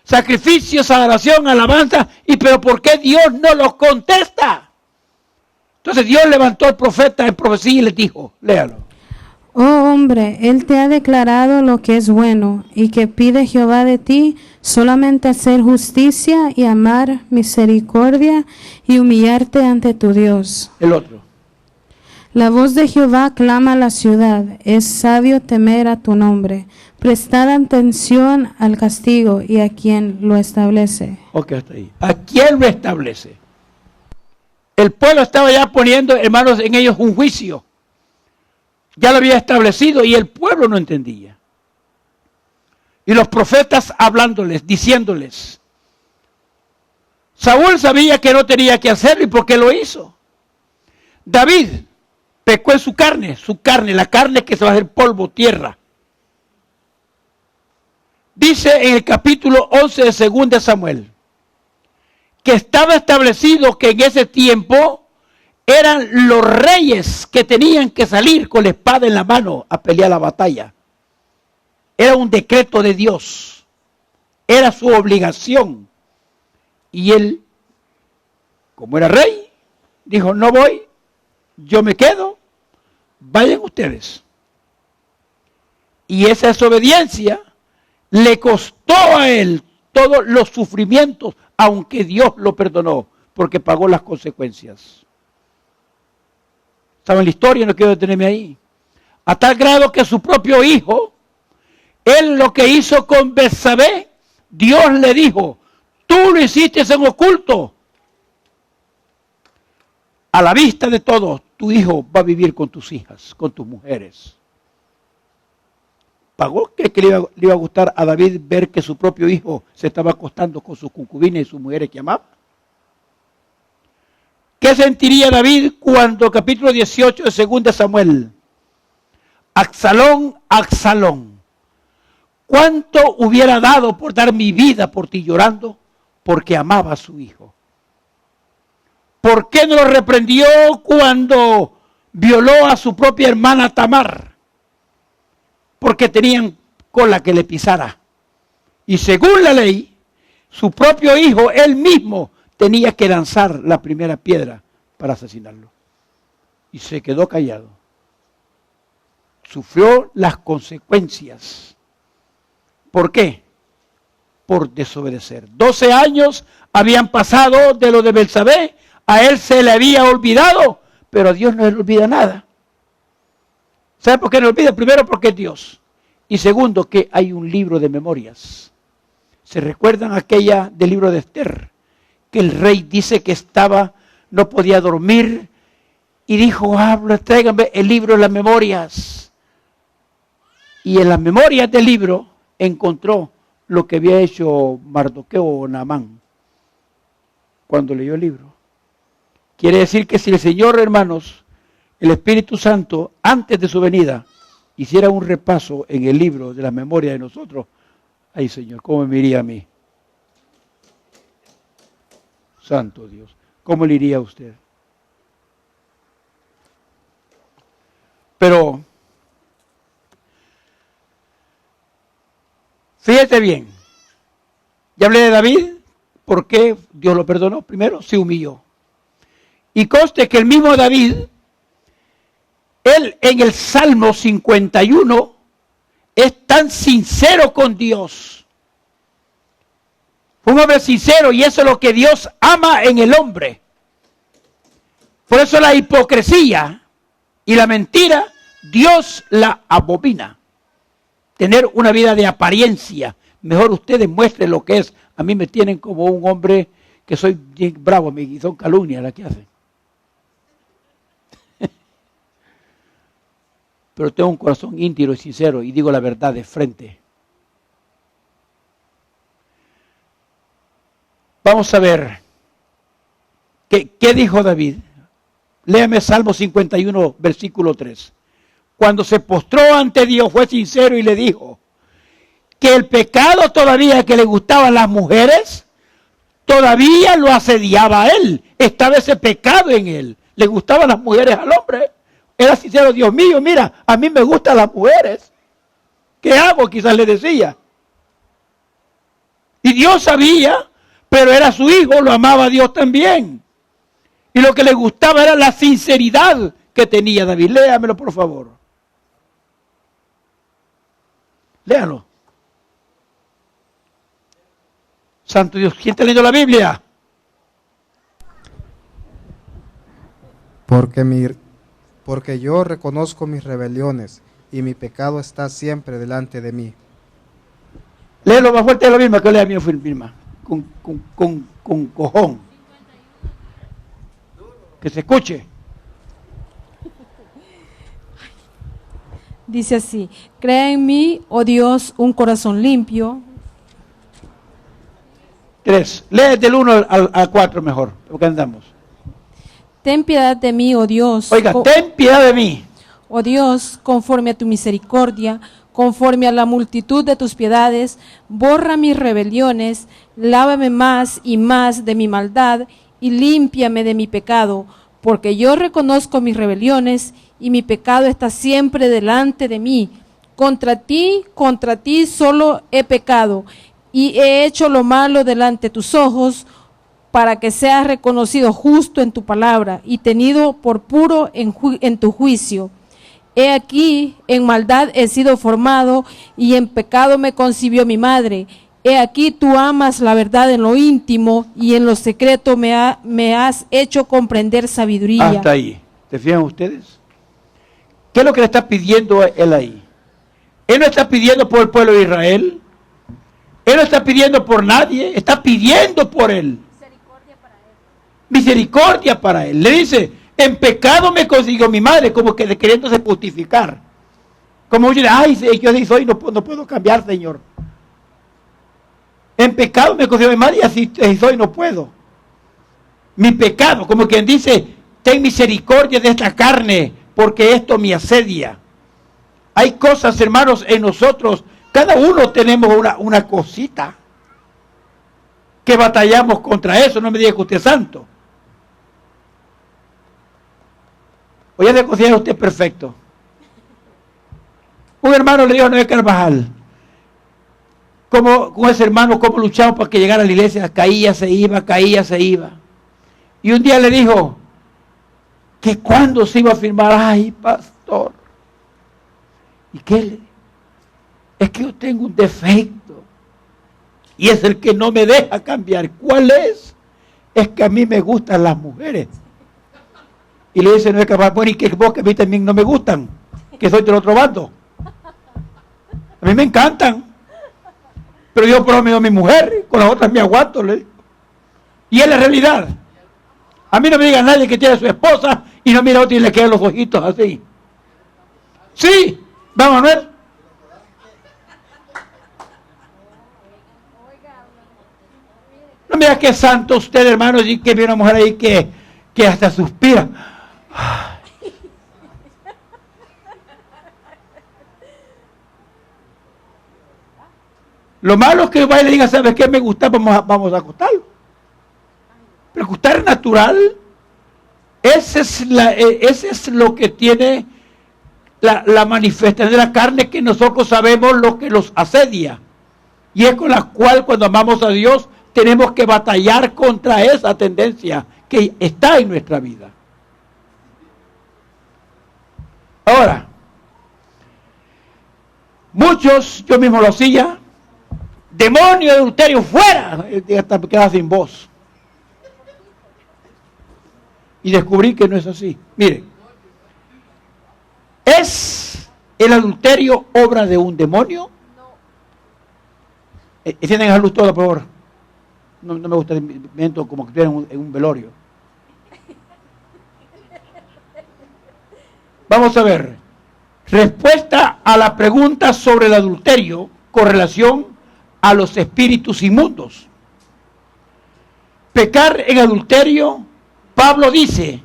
Sacrificios, adoración, alabanza, pero ¿por qué Dios no los contesta? Entonces Dios levantó al profeta en profecía y les dijo, léalo. Oh hombre, Él te ha declarado lo que es bueno, y que pide Jehová de ti solamente hacer justicia y amar misericordia y humillarte ante tu Dios. El otro. La voz de Jehová clama a la ciudad, es sabio temer a tu nombre. Prestad atención al castigo y a quien lo establece. Ok, hasta ahí. ¿A quién lo establece? El pueblo estaba ya poniendo, hermanos, en ellos un juicio. Ya lo había establecido y el pueblo no entendía. Y los profetas hablándoles, diciéndoles. Saúl sabía que no tenía que hacerlo y por qué lo hizo. David pecó en su carne, la carne que se va a hacer polvo, tierra. Dice en el capítulo 11 de 2 Samuel, que estaba establecido que en ese tiempo eran los reyes que tenían que salir con la espada en la mano a pelear la batalla. Era un decreto de Dios, era su obligación. Y él, como era rey, dijo, no voy, yo me quedo, vayan ustedes. Y esa desobediencia le costó a él todos los sufrimientos, aunque Dios lo perdonó, porque pagó las consecuencias. ¿Saben la historia? No quiero detenerme ahí. A tal grado que su propio hijo, él lo que hizo con Betsabé, Dios le dijo, tú lo hiciste en oculto. A la vista de todos, tu hijo va a vivir con tus hijas, con tus mujeres. ¿Pagó que le iba a gustar a David ver que su propio hijo se estaba acostando con sus concubinas y sus mujeres que amaba? ¿Qué sentiría David cuando, capítulo 18 de 2 Samuel, Absalón, ¿cuánto hubiera dado por dar mi vida por ti llorando? Porque amaba a su hijo. ¿Por qué no lo reprendió cuando violó a su propia hermana Tamar? Porque tenían cola que le pisara. Y según la ley, su propio hijo, él mismo, tenía que lanzar la primera piedra para asesinarlo. Y se quedó callado. Sufrió las consecuencias. ¿Por qué? Por desobedecer. 12 años habían pasado de lo de Betsabé. A él se le había olvidado, pero a Dios no le olvida nada. ¿Sabe por qué no olvida? Primero, porque es Dios. Y segundo, que hay un libro de memorias. ¿Se recuerdan aquella del libro de Esther? Que el rey dice que no podía dormir y dijo, tráiganme el libro de las memorias. Y en las memorias del libro encontró lo que había hecho Mardoqueo o Naamán cuando leyó el libro. Quiere decir que si el Señor, hermanos, el Espíritu Santo, antes de su venida, hiciera un repaso en el libro de la memoria de nosotros, ay Señor, ¿cómo me iría a mí? Santo Dios, ¿cómo le iría a usted? Pero, fíjate bien, ya hablé de David, ¿por qué Dios lo perdonó? Primero, se humilló. Y conste que el mismo David, él en el Salmo 51 es tan sincero con Dios. Un hombre sincero, y eso es lo que Dios ama en el hombre. Por eso la hipocresía y la mentira, Dios la abomina. Tener una vida de apariencia. Mejor ustedes muestren lo que es. A mí me tienen como un hombre que soy bien bravo, y son calumnias las que hacen. Pero tengo un corazón íntegro y sincero y digo la verdad de frente. Vamos a ver, ¿qué dijo David? Léame Salmo 51, versículo 3. Cuando se postró ante Dios fue sincero y le dijo que el pecado todavía que le gustaban las mujeres, todavía lo asediaba a él. Estaba ese pecado en él. Le gustaban las mujeres al hombre. Era sincero, Dios mío, mira, a mí me gustan las mujeres. ¿Qué hago? Quizás le decía. Y Dios sabía, pero era su hijo, lo amaba a Dios también. Y lo que le gustaba era la sinceridad que tenía David. Léamelo, por favor. Léalo. Santo Dios, ¿quién está leyendo la porque yo reconozco mis rebeliones, y mi pecado está siempre delante de mí. Léelo más fuerte de lo mismo que lea mío, firma. Con cojón. Que se escuche. Dice así: crea en mí, oh Dios, un corazón limpio. 3. Lee del 1 al 4 mejor, porque andamos. Ten piedad de mí, oh Dios. Oiga, ten piedad de mí. Oh Dios, conforme a tu misericordia, conforme a la multitud de tus piedades, borra mis rebeliones, lávame más y más de mi maldad y límpiame de mi pecado, porque yo reconozco mis rebeliones y mi pecado está siempre delante de mí. Contra ti solo he pecado y he hecho lo malo delante de tus ojos, para que seas reconocido justo en tu palabra y tenido por puro en tu juicio. He aquí, en maldad he sido formado, y en pecado me concibió mi madre. He aquí, tú amas la verdad en lo íntimo, y en lo secreto me has hecho comprender sabiduría. Hasta ahí. ¿Te fijan ustedes? ¿Qué es lo que le está pidiendo él ahí? Él no está pidiendo por el pueblo de Israel. Él no está pidiendo por nadie. Está pidiendo por él. Misericordia para él. Le dice: en pecado me consiguió mi madre, como que queriéndose justificar. Como dice: ay, yo así soy, no puedo cambiar, Señor. En pecado me consiguió mi madre y así soy, no puedo. Mi pecado, como quien dice: ten misericordia de esta carne, porque esto me asedia. Hay cosas, hermanos, en nosotros, cada uno tenemos una cosita que batallamos contra eso. No me diga que usted es santo. ¿O ya se considera usted perfecto? Un hermano le dijo a Noé Carvajal, con ese hermano, cómo luchamos para que llegara a la iglesia, caía, se iba. Y un día le dijo, que cuándo se iba a firmar. Ay, pastor, ¿y qué? Es que yo tengo un defecto, y es el que no me deja cambiar. ¿Cuál es? Es que a mí me gustan las mujeres. Y le dice: no es capaz, bueno, y que vos, que a mí también no me gustan, que soy del otro bando. A mí me encantan, pero yo prometo a mi mujer, con las otras me aguanto, le digo. Y es la realidad. A mí no me diga nadie que tiene a su esposa y no mira a otro y le quedan los ojitos así. Sí, vamos a ver. No mira qué santo usted, hermano, y que ve una mujer ahí que hasta suspira. Lo malo es que vaya y le diga: ¿sabes qué? Me gusta, vamos a acostarlo. Pero acostar es natural. Ese es lo que tiene la manifestación de la carne, que nosotros sabemos lo que los asedia. Y es con la cual, cuando amamos a Dios, tenemos que batallar contra esa tendencia que está en nuestra vida. Ahora, muchos, yo mismo lo hacía: demonio de adulterio, fuera, hasta me quedaba sin voz. Y descubrí que no es así. Miren, ¿es el adulterio obra de un demonio? Encienden la luz toda, por favor. No me gusta el movimiento como que estuvieran en un velorio. Vamos a ver. Respuesta a la pregunta sobre el adulterio con relación a los espíritus inmundos. Pecar en adulterio, Pablo dice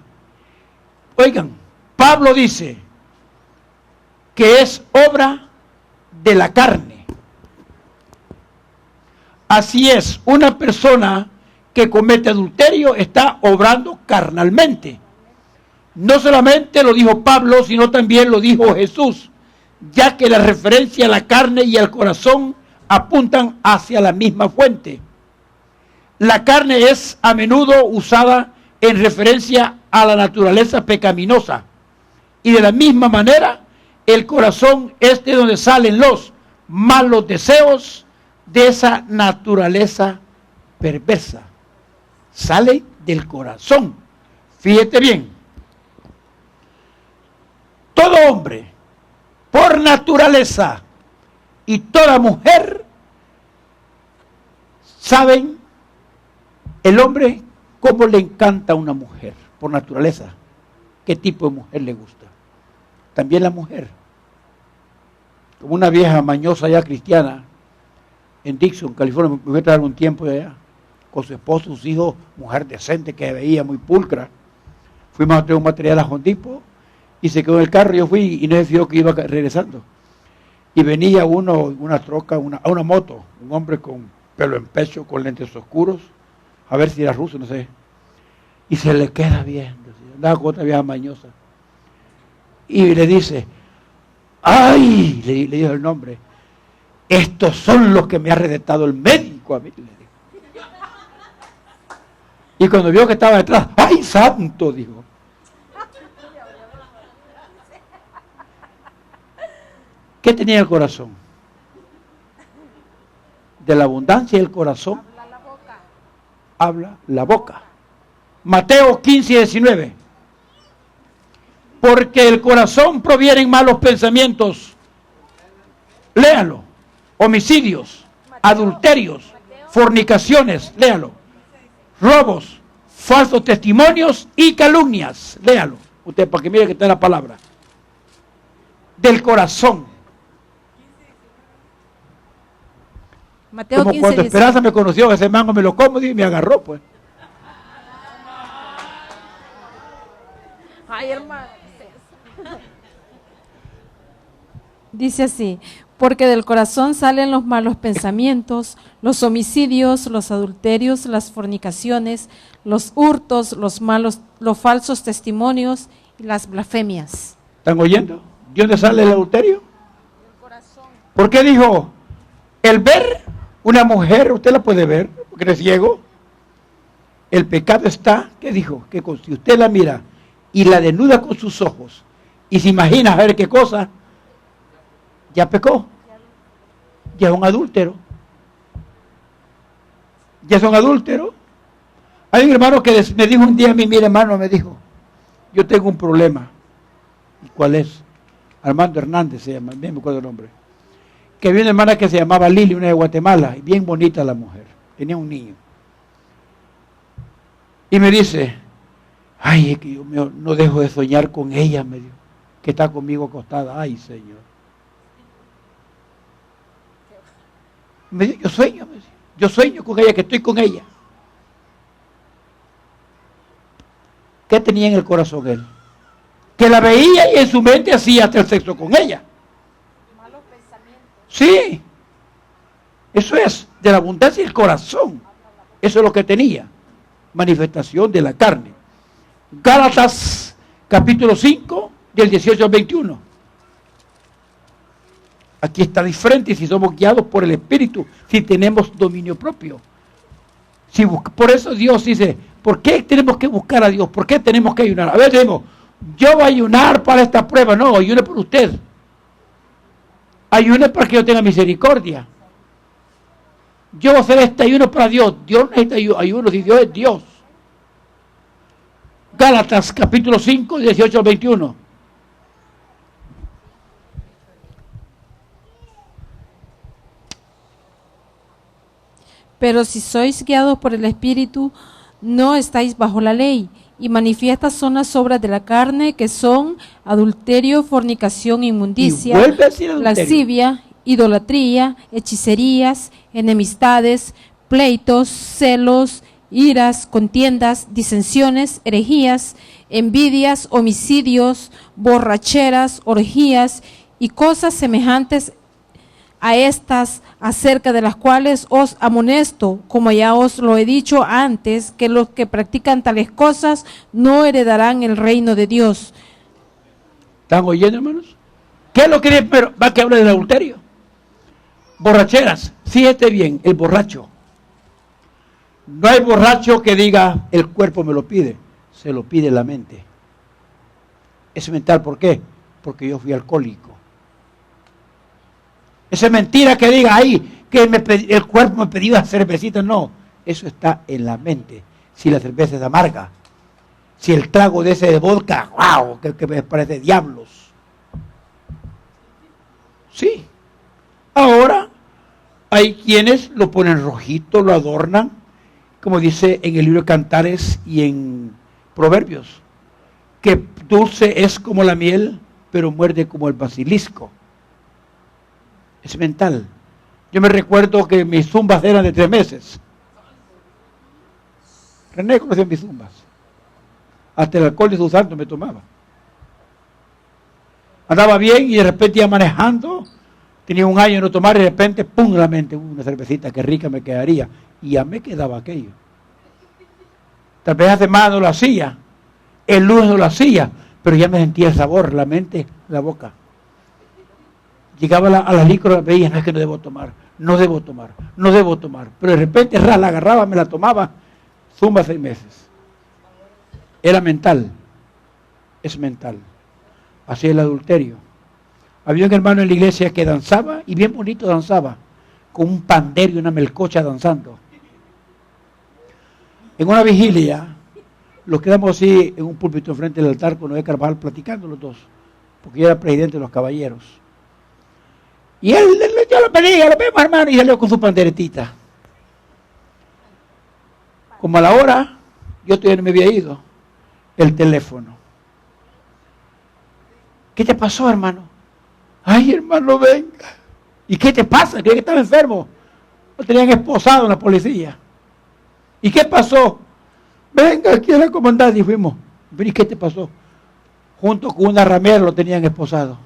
que es obra de la carne. Así es, una persona que comete adulterio está obrando carnalmente. No solamente lo dijo Pablo, sino también lo dijo Jesús, ya que la referencia a la carne y al corazón apuntan hacia la misma fuente. La carne es a menudo usada en referencia a la naturaleza pecaminosa, y de la misma manera el corazón es de donde salen los malos deseos de esa naturaleza perversa. Sale del corazón. Fíjate bien. todo hombre, por naturaleza, y toda mujer, saben el hombre cómo le encanta a una mujer, por naturaleza, qué tipo de mujer le gusta. También la mujer, como una vieja mañosa ya cristiana, en Dixon, California, me voy a traer un tiempo de allá, con su esposo, sus hijos, mujer decente que veía muy pulcra. Fuimos a traer un material a Home Depot y se quedó en el carro. Yo fui y no se fijó que iba regresando. Y venía una troca, una moto, un hombre con pelo en pecho, con lentes oscuros, a ver si era ruso, no sé. Y se le queda viendo, andaba con otra vieja mañosa. Y le dice, ¡ay! Le dijo el nombre. Estos son los que me ha recetado el médico a mí, le dijo. Y cuando vio que estaba detrás, ¡ay, santo! Dijo. ¿Qué tenía el corazón? De la abundancia del corazón habla la boca. Mateo 15:19. Porque el corazón provienen malos pensamientos. Léalo. Homicidios, adulterios, fornicaciones, léalo. Robos, falsos testimonios y calumnias. Léalo. Usted para que mire que está la palabra. Del corazón. Mateo Como 15, cuando 10. Esperanza me conoció, ese mango me lo como y me agarró, pues. Ay, hermano. Dice así, porque del corazón salen los malos pensamientos, los homicidios, los adulterios, las fornicaciones, los hurtos, los falsos testimonios y las blasfemias. ¿Están oyendo? ¿De dónde sale el adulterio? Del corazón. ¿Por qué dijo? El ver una mujer, usted la puede ver, porque eres ciego. El pecado está, ¿qué dijo? Que si usted la mira y la desnuda con sus ojos y se imagina a ver qué cosa, ya pecó. Ya es un adúltero. Ya es un adúltero. Hay un hermano que me dijo un día a mí, mire hermano, me dijo, yo tengo un problema. ¿Y cuál es? Armando Hernández se llama, bien me acuerdo el nombre. Que había una hermana que se llamaba Lili, una de Guatemala, y bien bonita la mujer, tenía un niño. Y me dice, ay, es que yo no dejo de soñar con ella, me dijo, que está conmigo acostada. Ay, Señor. Me dijo, yo sueño con ella, que estoy con ella. ¿Qué tenía en el corazón él? Que la veía y en su mente hacía hasta el sexo con ella. Malos pensamientos. Sí. Eso es de la abundancia del corazón. Eso es lo que tenía. Manifestación de la carne. Gálatas capítulo 5 del 18 al 21. Aquí está diferente si somos guiados por el Espíritu, si tenemos dominio propio. Por eso Dios dice, ¿por qué tenemos que buscar a Dios? ¿Por qué tenemos que ayunar? A ver, decimos, yo voy a ayunar para esta prueba. No, ayune por usted. Ayune para que yo tenga misericordia. Yo voy a hacer este ayuno para Dios. Dios necesita ayuno si Dios es Dios. Gálatas capítulo 5, 18 al 21. Pero si sois guiados por el Espíritu, no estáis bajo la ley. Y manifiestas son las obras de la carne, que son adulterio, fornicación, inmundicia, lascivia, idolatría, hechicerías, enemistades, pleitos, celos, iras, contiendas, disensiones, herejías, envidias, homicidios, borracheras, orgías y cosas semejantes a estas, acerca de las cuales os amonesto, como ya os lo he dicho antes, que los que practican tales cosas no heredarán el reino de Dios. ¿Están oyendo, hermanos? ¿Qué es lo que va a que hablar del adulterio? Borracheras. Fíjate bien, el borracho. No hay borracho que diga, el cuerpo me lo pide. Se lo pide la mente. Es mental, ¿por qué? Porque yo fui alcohólico. Esa es mentira que diga ahí que el cuerpo me pedía cervecita. No, eso está en la mente. Si la cerveza es amarga, si el trago de ese de vodka, wow, que me parece diablos. Sí. Ahora hay quienes lo ponen rojito, lo adornan, como dice en el libro de Cantares y en Proverbios, que dulce es como la miel, pero muerde como el basilisco. Es mental. Yo me recuerdo que mis zumbas eran de 3 meses. René conocía mis zumbas. Hasta el alcohol de sus santos me tomaba. Andaba bien y de repente iba manejando. Tenía 1 año de no tomar y de repente, pum, la mente, una cervecita, qué rica me quedaría. Y ya me quedaba aquello. Tal vez la semana no lo hacía, el lunes no lo hacía, pero ya me sentía el sabor, la mente, la boca. Llegaba a la licor, veía, no es que no debo tomar, no debo tomar, no debo tomar. Pero de repente la agarraba, me la tomaba, zumba 6 meses. Era mental, es mental. Así es el adulterio. Había un hermano en la iglesia que danzaba, y bien bonito danzaba, con un pandero y una melcocha danzando. En una vigilia, los quedamos así en un púlpito enfrente del altar con Noé Carvajal platicando los dos, porque yo era presidente de los caballeros. Y él, yo lo pedía, lo vemos hermano, y salió con su panderetita. Como a la hora, yo todavía no me había ido, el teléfono. ¿Qué te pasó, hermano? Ay, hermano, venga. ¿Y qué te pasa? ¿Crees que estaba enfermo? Lo tenían esposado en la policía. ¿Y qué pasó? Venga, aquí a la comandancia y fuimos. ¿Y qué te pasó? Junto con una ramera lo tenían esposado.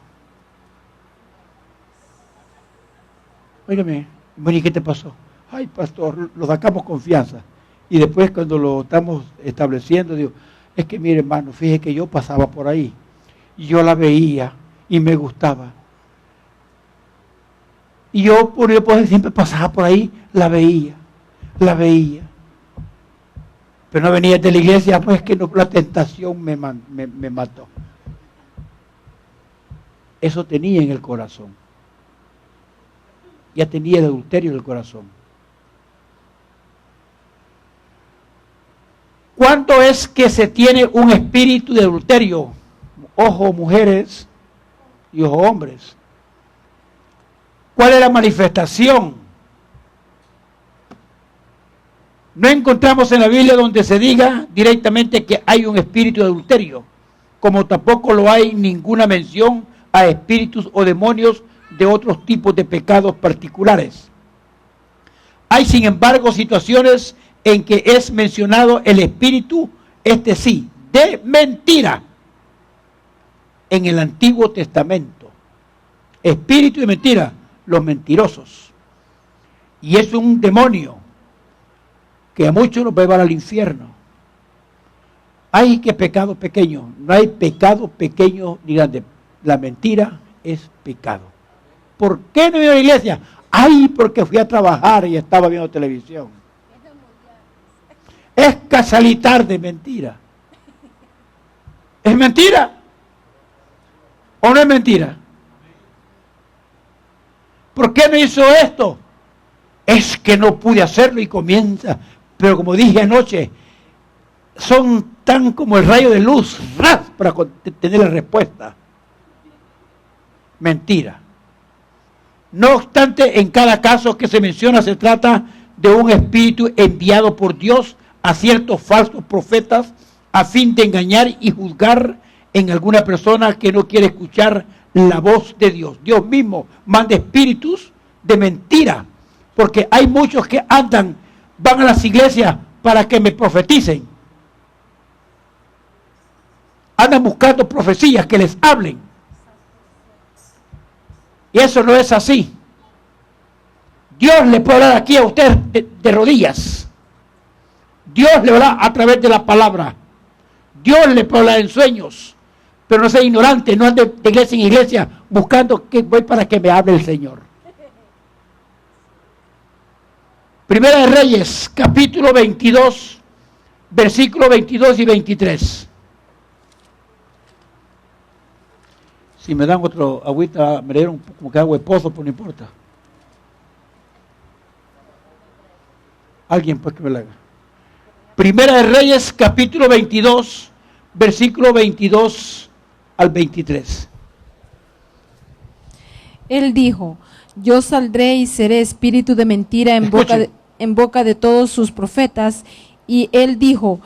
Óigame, bueno, ¿y qué te pasó? Ay, pastor, lo sacamos confianza. Y después cuando lo estamos estableciendo, digo, es que mire, hermano, fíjese que yo pasaba por ahí. Y yo la veía y me gustaba. Y yo siempre pasaba por ahí, la veía. Pero no venía de la iglesia, pues que no, la tentación me mató. Eso tenía en el corazón. Ya tenía el adulterio en el corazón. ¿Cuándo es que se tiene un espíritu de adulterio? Ojo mujeres y ojo hombres. ¿Cuál es la manifestación? No encontramos en la Biblia donde se diga directamente que hay un espíritu de adulterio, como tampoco lo hay ninguna mención a espíritus o demonios de otros tipos de pecados particulares. Hay, sin embargo, situaciones en que es mencionado el espíritu, sí, de mentira, en el Antiguo Testamento. Espíritu de mentira, los mentirosos. Y es un demonio que a muchos los va a llevar al infierno. Hay que pecado pequeño, no hay pecado pequeño ni grande. La mentira es pecado. ¿Por qué no iba a la iglesia? Ay, porque fui a trabajar y estaba viendo televisión. Es casualidad de mentira. ¿Es mentira? ¿O no es mentira? ¿Por qué no hizo esto? Es que no pude hacerlo y comienza. Pero como dije anoche, son tan como el rayo de luz, ¡ras!, para tener la respuesta. Mentira. No obstante, en cada caso que se menciona se trata de un espíritu enviado por Dios a ciertos falsos profetas a fin de engañar y juzgar en alguna persona que no quiere escuchar la voz de Dios. Dios mismo manda espíritus de mentira, porque hay muchos que van a las iglesias para que me profeticen. Andan buscando profecías que les hablen. Y eso no es así. Dios le puede hablar aquí a usted de rodillas. Dios le habla a través de la palabra. Dios le puede hablar en sueños. Pero no sea ignorante, no ande de iglesia en iglesia buscando que voy para que me hable el Señor. Primera de Reyes, capítulo 22, versículos 22 y 23. Si me dan otro agüita, me dieron como que agua de pozo, pues no importa. Alguien pues que me la haga. Primera de Reyes, capítulo 22, versículo 22 al 23. Él dijo, yo saldré y seré espíritu de mentira en boca de todos sus profetas. Y él dijo,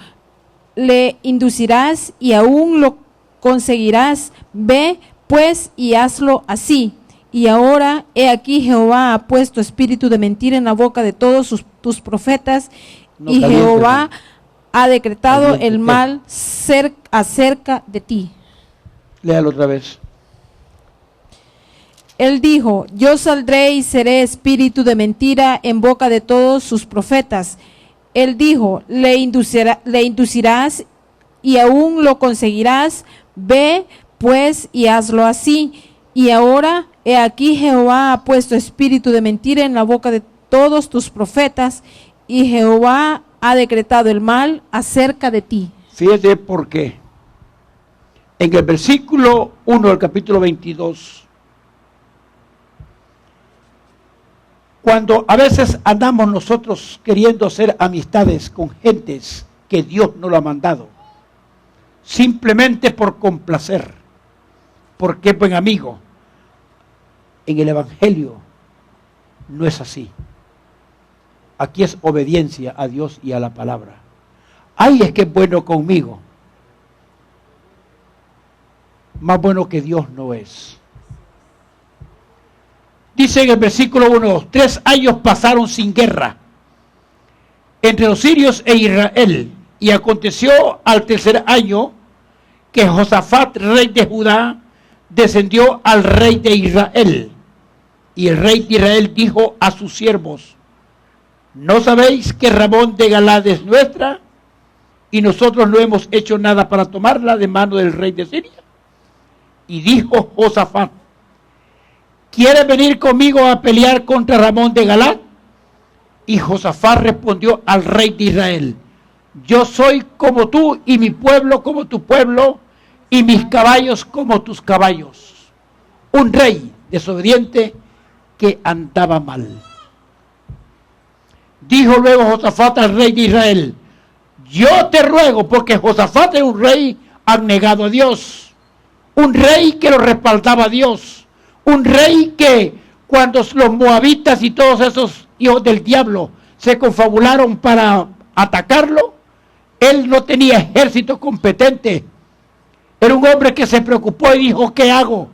le inducirás y aún lo conseguirás. Ve pues y hazlo así. Y ahora, he aquí, Jehová ha puesto espíritu de mentira en la boca de todos tus profetas, No, y caliente, Jehová ha decretado caliente, el mal acerca de ti. Léalo otra vez. Él dijo, yo saldré y seré espíritu de mentira en boca de todos sus profetas. Él dijo, le inducirás y aún lo conseguirás. Ve pues y hazlo así. Y ahora, he aquí, Jehová ha puesto espíritu de mentira en la boca de todos tus profetas, y Jehová ha decretado el mal acerca de ti. Fíjate por qué. En el versículo 1 del capítulo 22, cuando a veces andamos nosotros queriendo hacer amistades con gentes que Dios no lo ha mandado, simplemente por complacer, porque es buen amigo, en el Evangelio no es así. Aquí es obediencia a Dios y a la palabra. Ay, es que es bueno conmigo. Más bueno que Dios no es. Dice en el versículo 1, 3 años pasaron sin guerra entre los sirios e Israel. Y aconteció al tercer año que Josafat, rey de Judá, descendió al rey de Israel. Y el rey de Israel dijo a sus siervos, ¿no sabéis que Ramón de Galad es nuestra? Y nosotros no hemos hecho nada para tomarla de mano del rey de Siria. Y dijo Josafat, ¿quieres venir conmigo a pelear contra Ramón de Galad? Y Josafat respondió al rey de Israel, yo soy como tú y mi pueblo como tu pueblo y mis caballos como tus caballos. Un rey desobediente que andaba mal. Dijo luego Josafat al rey de Israel, yo te ruego, porque Josafat es un rey abnegado a Dios, un rey que lo respaldaba a Dios, un rey que cuando los moabitas y todos esos hijos del diablo se confabularon para atacarlo, él no tenía ejército competente. Era un hombre que se preocupó y dijo, ¿qué hago?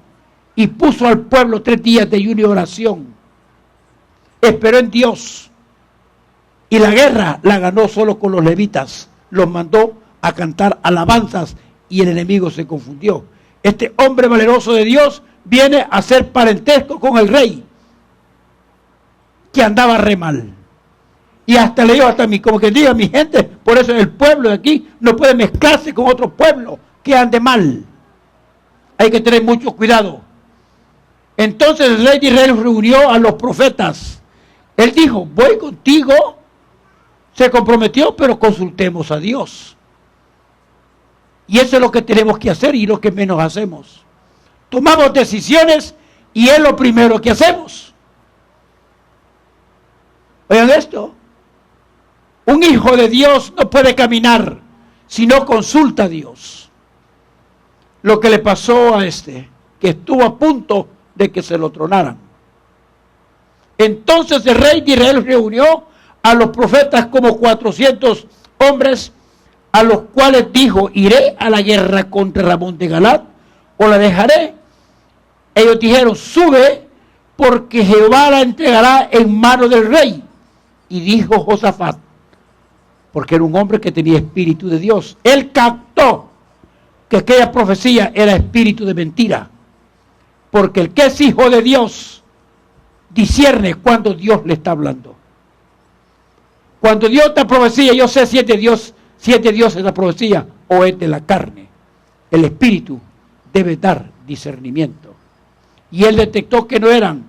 Y puso al pueblo 3 días de ayuno y oración. Esperó en Dios. Y la guerra la ganó solo con los levitas. Los mandó a cantar alabanzas y el enemigo se confundió. Este hombre valeroso de Dios viene a hacer parentesco con el rey, que andaba re mal. Y hasta le dijo hasta a mí, como que diga mi gente, por eso el pueblo de aquí no puede mezclarse con otro pueblo que ande mal. Hay que tener mucho cuidado. Entonces el rey de Israel reunió a los profetas. Él dijo, voy contigo. Se comprometió, pero consultemos a Dios. Y eso es lo que tenemos que hacer y lo que menos hacemos. Tomamos decisiones y es lo primero que hacemos. Oigan esto. Un hijo de Dios no puede caminar si no consulta a Dios. Lo que le pasó a este, que estuvo a punto de que se lo tronaran. Entonces el rey de Israel reunió a los profetas como 400 hombres, a los cuales dijo, iré a la guerra contra Ramón de Galad o la dejaré. Ellos dijeron, sube, porque Jehová la entregará en mano del rey. Y dijo Josafat, porque era un hombre que tenía espíritu de Dios, él captó que aquella profecía era espíritu de mentira, porque el que es hijo de Dios discierne cuando Dios le está hablando. Cuando Dios te profecía, yo sé si es de Dios, es la profecía o es de la carne. El espíritu debe dar discernimiento. Y él detectó que no eran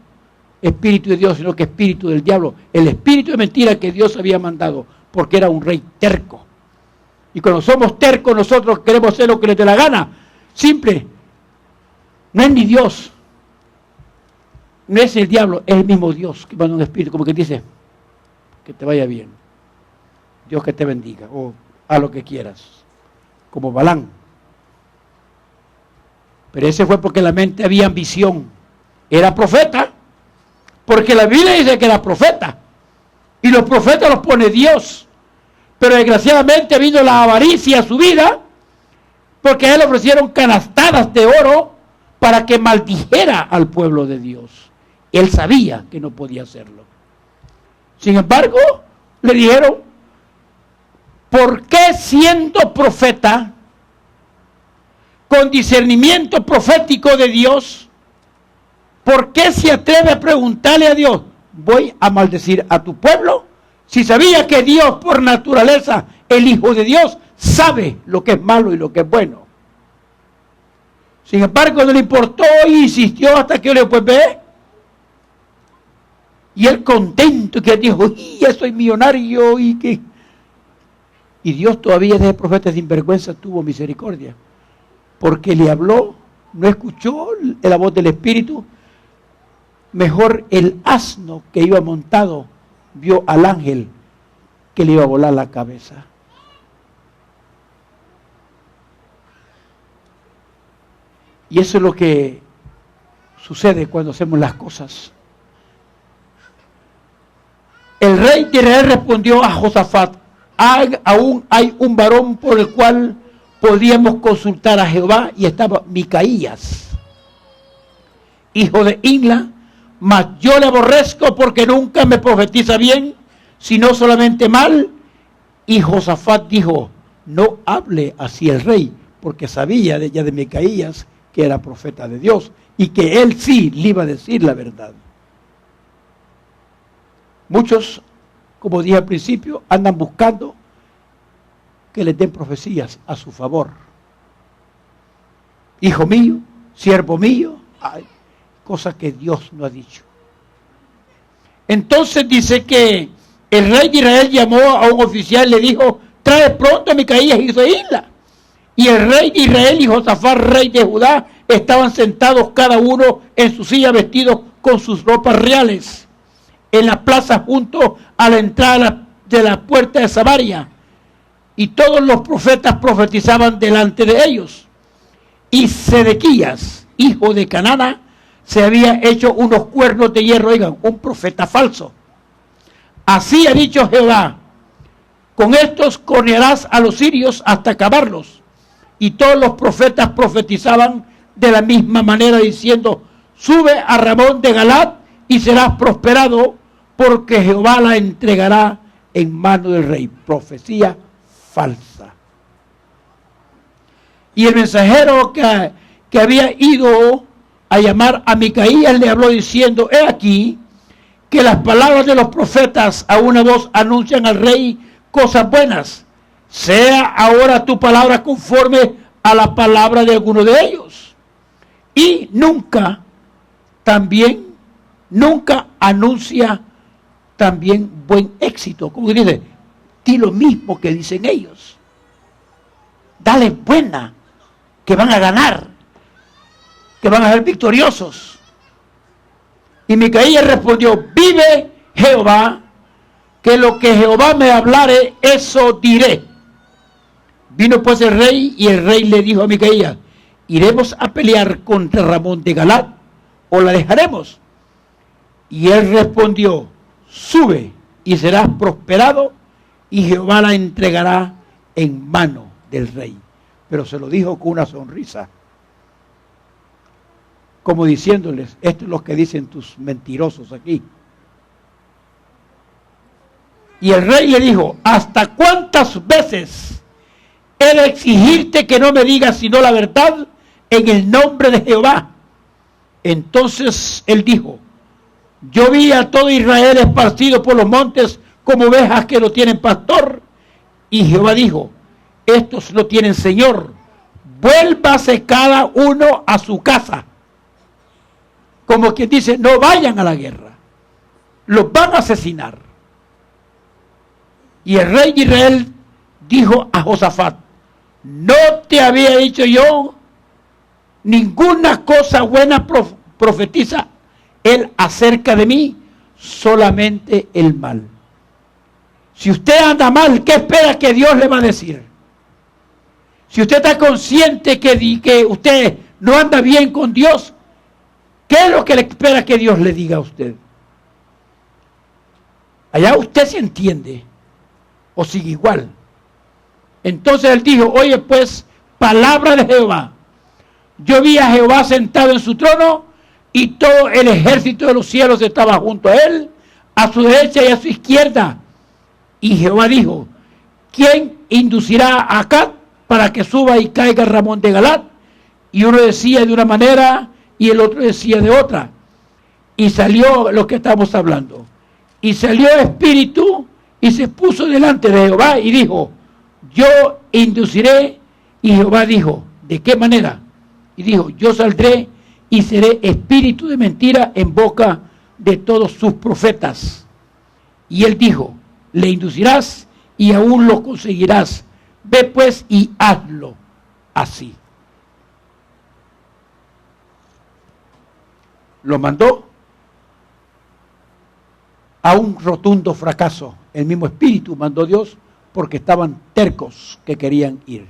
espíritu de Dios, sino que espíritu del diablo. El espíritu de mentira que Dios había mandado, porque era un rey terco. Y cuando somos tercos, nosotros queremos hacer lo que les dé la gana. Simple. No es ni Dios. No es el diablo, es el mismo Dios que manda un espíritu, como que dice, que te vaya bien. Dios que te bendiga, o haz lo que quieras. Como Balán. Pero ese fue porque en la mente había ambición, era profeta, porque la Biblia dice que era profeta, y los profetas los pone Dios, pero desgraciadamente vino la avaricia a su vida, porque a él le ofrecieron canastadas de oro para que maldijera al pueblo de Dios. Él sabía que no podía hacerlo. Sin embargo, le dijeron, ¿por qué siendo profeta, con discernimiento profético de Dios, por qué se atreve a preguntarle a Dios, voy a maldecir a tu pueblo? Si sabía que Dios, por naturaleza, el Hijo de Dios, sabe lo que es malo y lo que es bueno. Sin embargo, no le importó y insistió hasta que yo le dije, pues ve. Y él contento que dijo, ya soy millonario y que... Y Dios todavía de profeta sin vergüenza tuvo misericordia, porque le habló, no escuchó la voz del Espíritu. Mejor el asno que iba montado vio al ángel que le iba a volar la cabeza. Y eso es lo que sucede cuando hacemos las cosas. El rey de Israel respondió a Josafat, aún hay un varón por el cual podríamos consultar a Jehová, y estaba Micaías, hijo de Imla, mas yo le aborrezco porque nunca me profetiza bien, sino solamente mal. Y Josafat dijo, no hable así el rey, porque sabía ya de Micaías que era profeta de Dios y que él sí le iba a decir la verdad. Muchos, como dije al principio, andan buscando que les den profecías a su favor. Hijo mío, siervo mío, ay, cosas que Dios no ha dicho. Entonces dice que el rey de Israel llamó a un oficial y le dijo, trae pronto a Micaías, hijo de Imla. Y el rey de Israel y Josafat, rey de Judá, estaban sentados cada uno en su silla, vestidos con sus ropas reales, en la plaza junto a la entrada de la puerta de Samaria. Y todos los profetas profetizaban delante de ellos. Y Sedequías, hijo de Canana, se había hecho unos cuernos de hierro, oigan, un profeta falso. Así ha dicho Jehová, con estos cornearás a los sirios hasta acabarlos. Y todos los profetas profetizaban de la misma manera, diciendo, sube a Ramón de Galat y serás prosperado, porque Jehová la entregará en mano del rey. Profecía falsa. Y el mensajero que había ido a llamar a Micaías le habló diciendo, he aquí que las palabras de los profetas a una voz anuncian al rey cosas buenas. Sea ahora tu palabra conforme a la palabra de alguno de ellos. Y nunca anuncia también buen éxito. Como dice, di lo mismo que dicen ellos. Dale buena, que van a ganar, que van a ser victoriosos. Y Micaías respondió, vive Jehová, que lo que Jehová me hablare, eso diré. Vino pues el rey, y el rey le dijo a Micaías, ¿iremos a pelear contra Ramón de Galat, o la dejaremos? Y él respondió, sube, y serás prosperado, y Jehová la entregará en mano del rey. Pero se lo dijo con una sonrisa, como diciéndoles, esto es lo que dicen tus mentirosos aquí. Y el rey le dijo, ¿hasta cuántas veces he de exigirte que no me digas sino la verdad en el nombre de Jehová? Entonces él dijo, yo vi a todo Israel esparcido por los montes como ovejas que no tienen pastor. Y Jehová dijo, estos no tienen señor, vuélvase cada uno a su casa. Como quien dice, no vayan a la guerra, los van a asesinar. Y el rey de Israel dijo a Josafat, no te había dicho yo ninguna cosa buena profetiza él acerca de mí, solamente el mal. Si usted anda mal, ¿qué espera que Dios le va a decir? Si usted está consciente que usted no anda bien con Dios, ¿Qué es lo que le espera que Dios le diga a usted? Allá usted se entiende o sigue igual. Entonces él dijo, oye pues, palabra de Jehová. Yo vi a Jehová sentado en su trono y todo el ejército de los cielos estaba junto a él, a su derecha y a su izquierda. Y Jehová dijo, ¿quién inducirá a Acab para que suba y caiga Ramón de Galat? Y uno decía de una manera y el otro decía de otra. Y salió lo que estamos hablando. Y salió espíritu y se puso delante de Jehová y dijo, yo induciré. Y Jehová dijo, ¿de qué manera? Y dijo, yo saldré y seré espíritu de mentira en boca de todos sus profetas. Y él dijo, le inducirás y aún lo conseguirás. Ve pues y hazlo así. Lo mandó a un rotundo fracaso. El mismo espíritu mandó Dios porque estaban tercos que querían ir.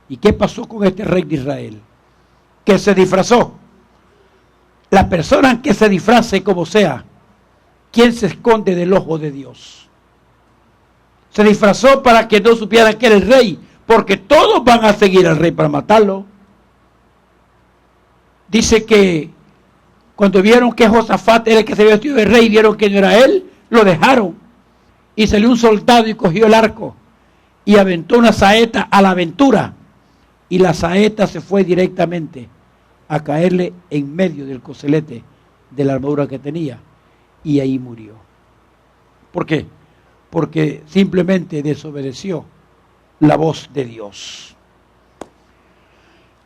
¿Y qué pasó con este rey de Israel? Que se disfrazó. La persona que se disfrace como sea, ¿quién se esconde del ojo de Dios? Se disfrazó para que no supieran que era el rey, porque todos van a seguir al rey para matarlo. Dice que cuando vieron que Josafat era el que se había vestido de rey, vieron que no era él, lo dejaron. Y salió un soldado y cogió el arco y aventó una saeta a la aventura. Y la saeta se fue directamente a caerle en medio del coselete de la armadura que tenía. Y ahí murió. ¿Por qué? Porque simplemente desobedeció la voz de Dios.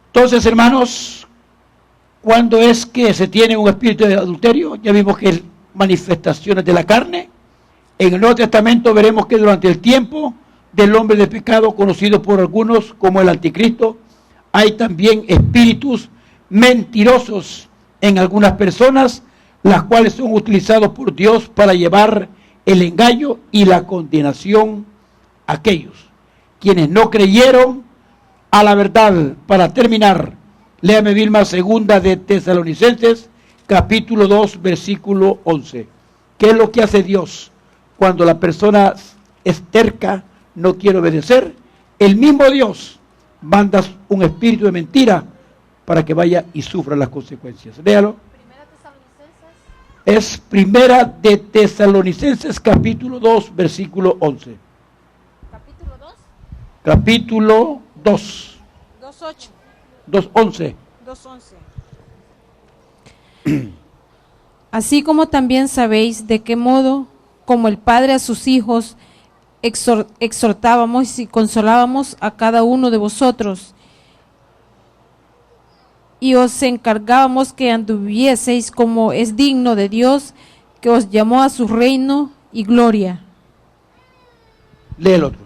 Entonces, hermanos, ¿cuándo es que se tiene un espíritu de adulterio? Ya vimos que es manifestaciones de la carne. En el Nuevo Testamento veremos que durante el tiempo del hombre de pecado, conocido por algunos como el anticristo, hay también espíritus mentirosos en algunas personas, las cuales son utilizados por Dios para llevar el engaño y la condenación a aquellos quienes no creyeron a la verdad. Para terminar, léame Vilma, segunda de Tesalonicenses, capítulo 2, versículo 11. ¿Qué es lo que hace Dios cuando la persona es terca, no quiere obedecer? El mismo Dios manda un espíritu de mentira para que vaya y sufra las consecuencias. Léalo. Es primera de Tesalonicenses, capítulo 2, versículo 11. ¿Capítulo 2? Capítulo 2. 2:8. 2:11. 2:11. Así como también sabéis de qué modo, como el Padre a sus hijos, exhortábamos y consolábamos a cada uno de vosotros, y os encargábamos que anduvieseis como es digno de Dios, que os llamó a su reino y gloria. Lee el otro.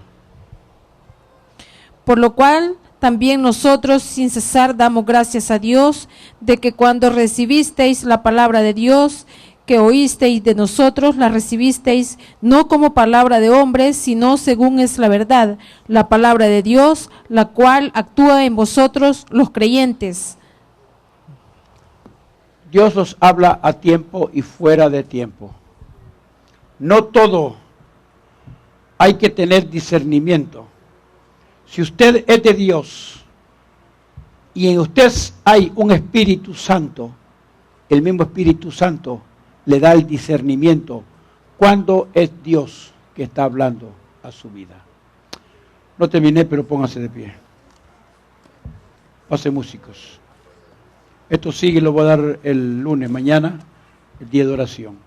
Por lo cual también nosotros sin cesar damos gracias a Dios de que cuando recibisteis la palabra de Dios que oísteis de nosotros, la recibisteis no como palabra de hombres, sino según es la verdad, la palabra de Dios, la cual actúa en vosotros los creyentes. Dios os habla a tiempo y fuera de tiempo. No todo hay que tener discernimiento. Si usted es de Dios y en usted hay un Espíritu Santo, el mismo Espíritu Santo le da el discernimiento cuando es Dios que está hablando a su vida. No terminé, pero póngase de pie. Pase músicos. Esto sigue, lo voy a dar el lunes, mañana, el día de oración.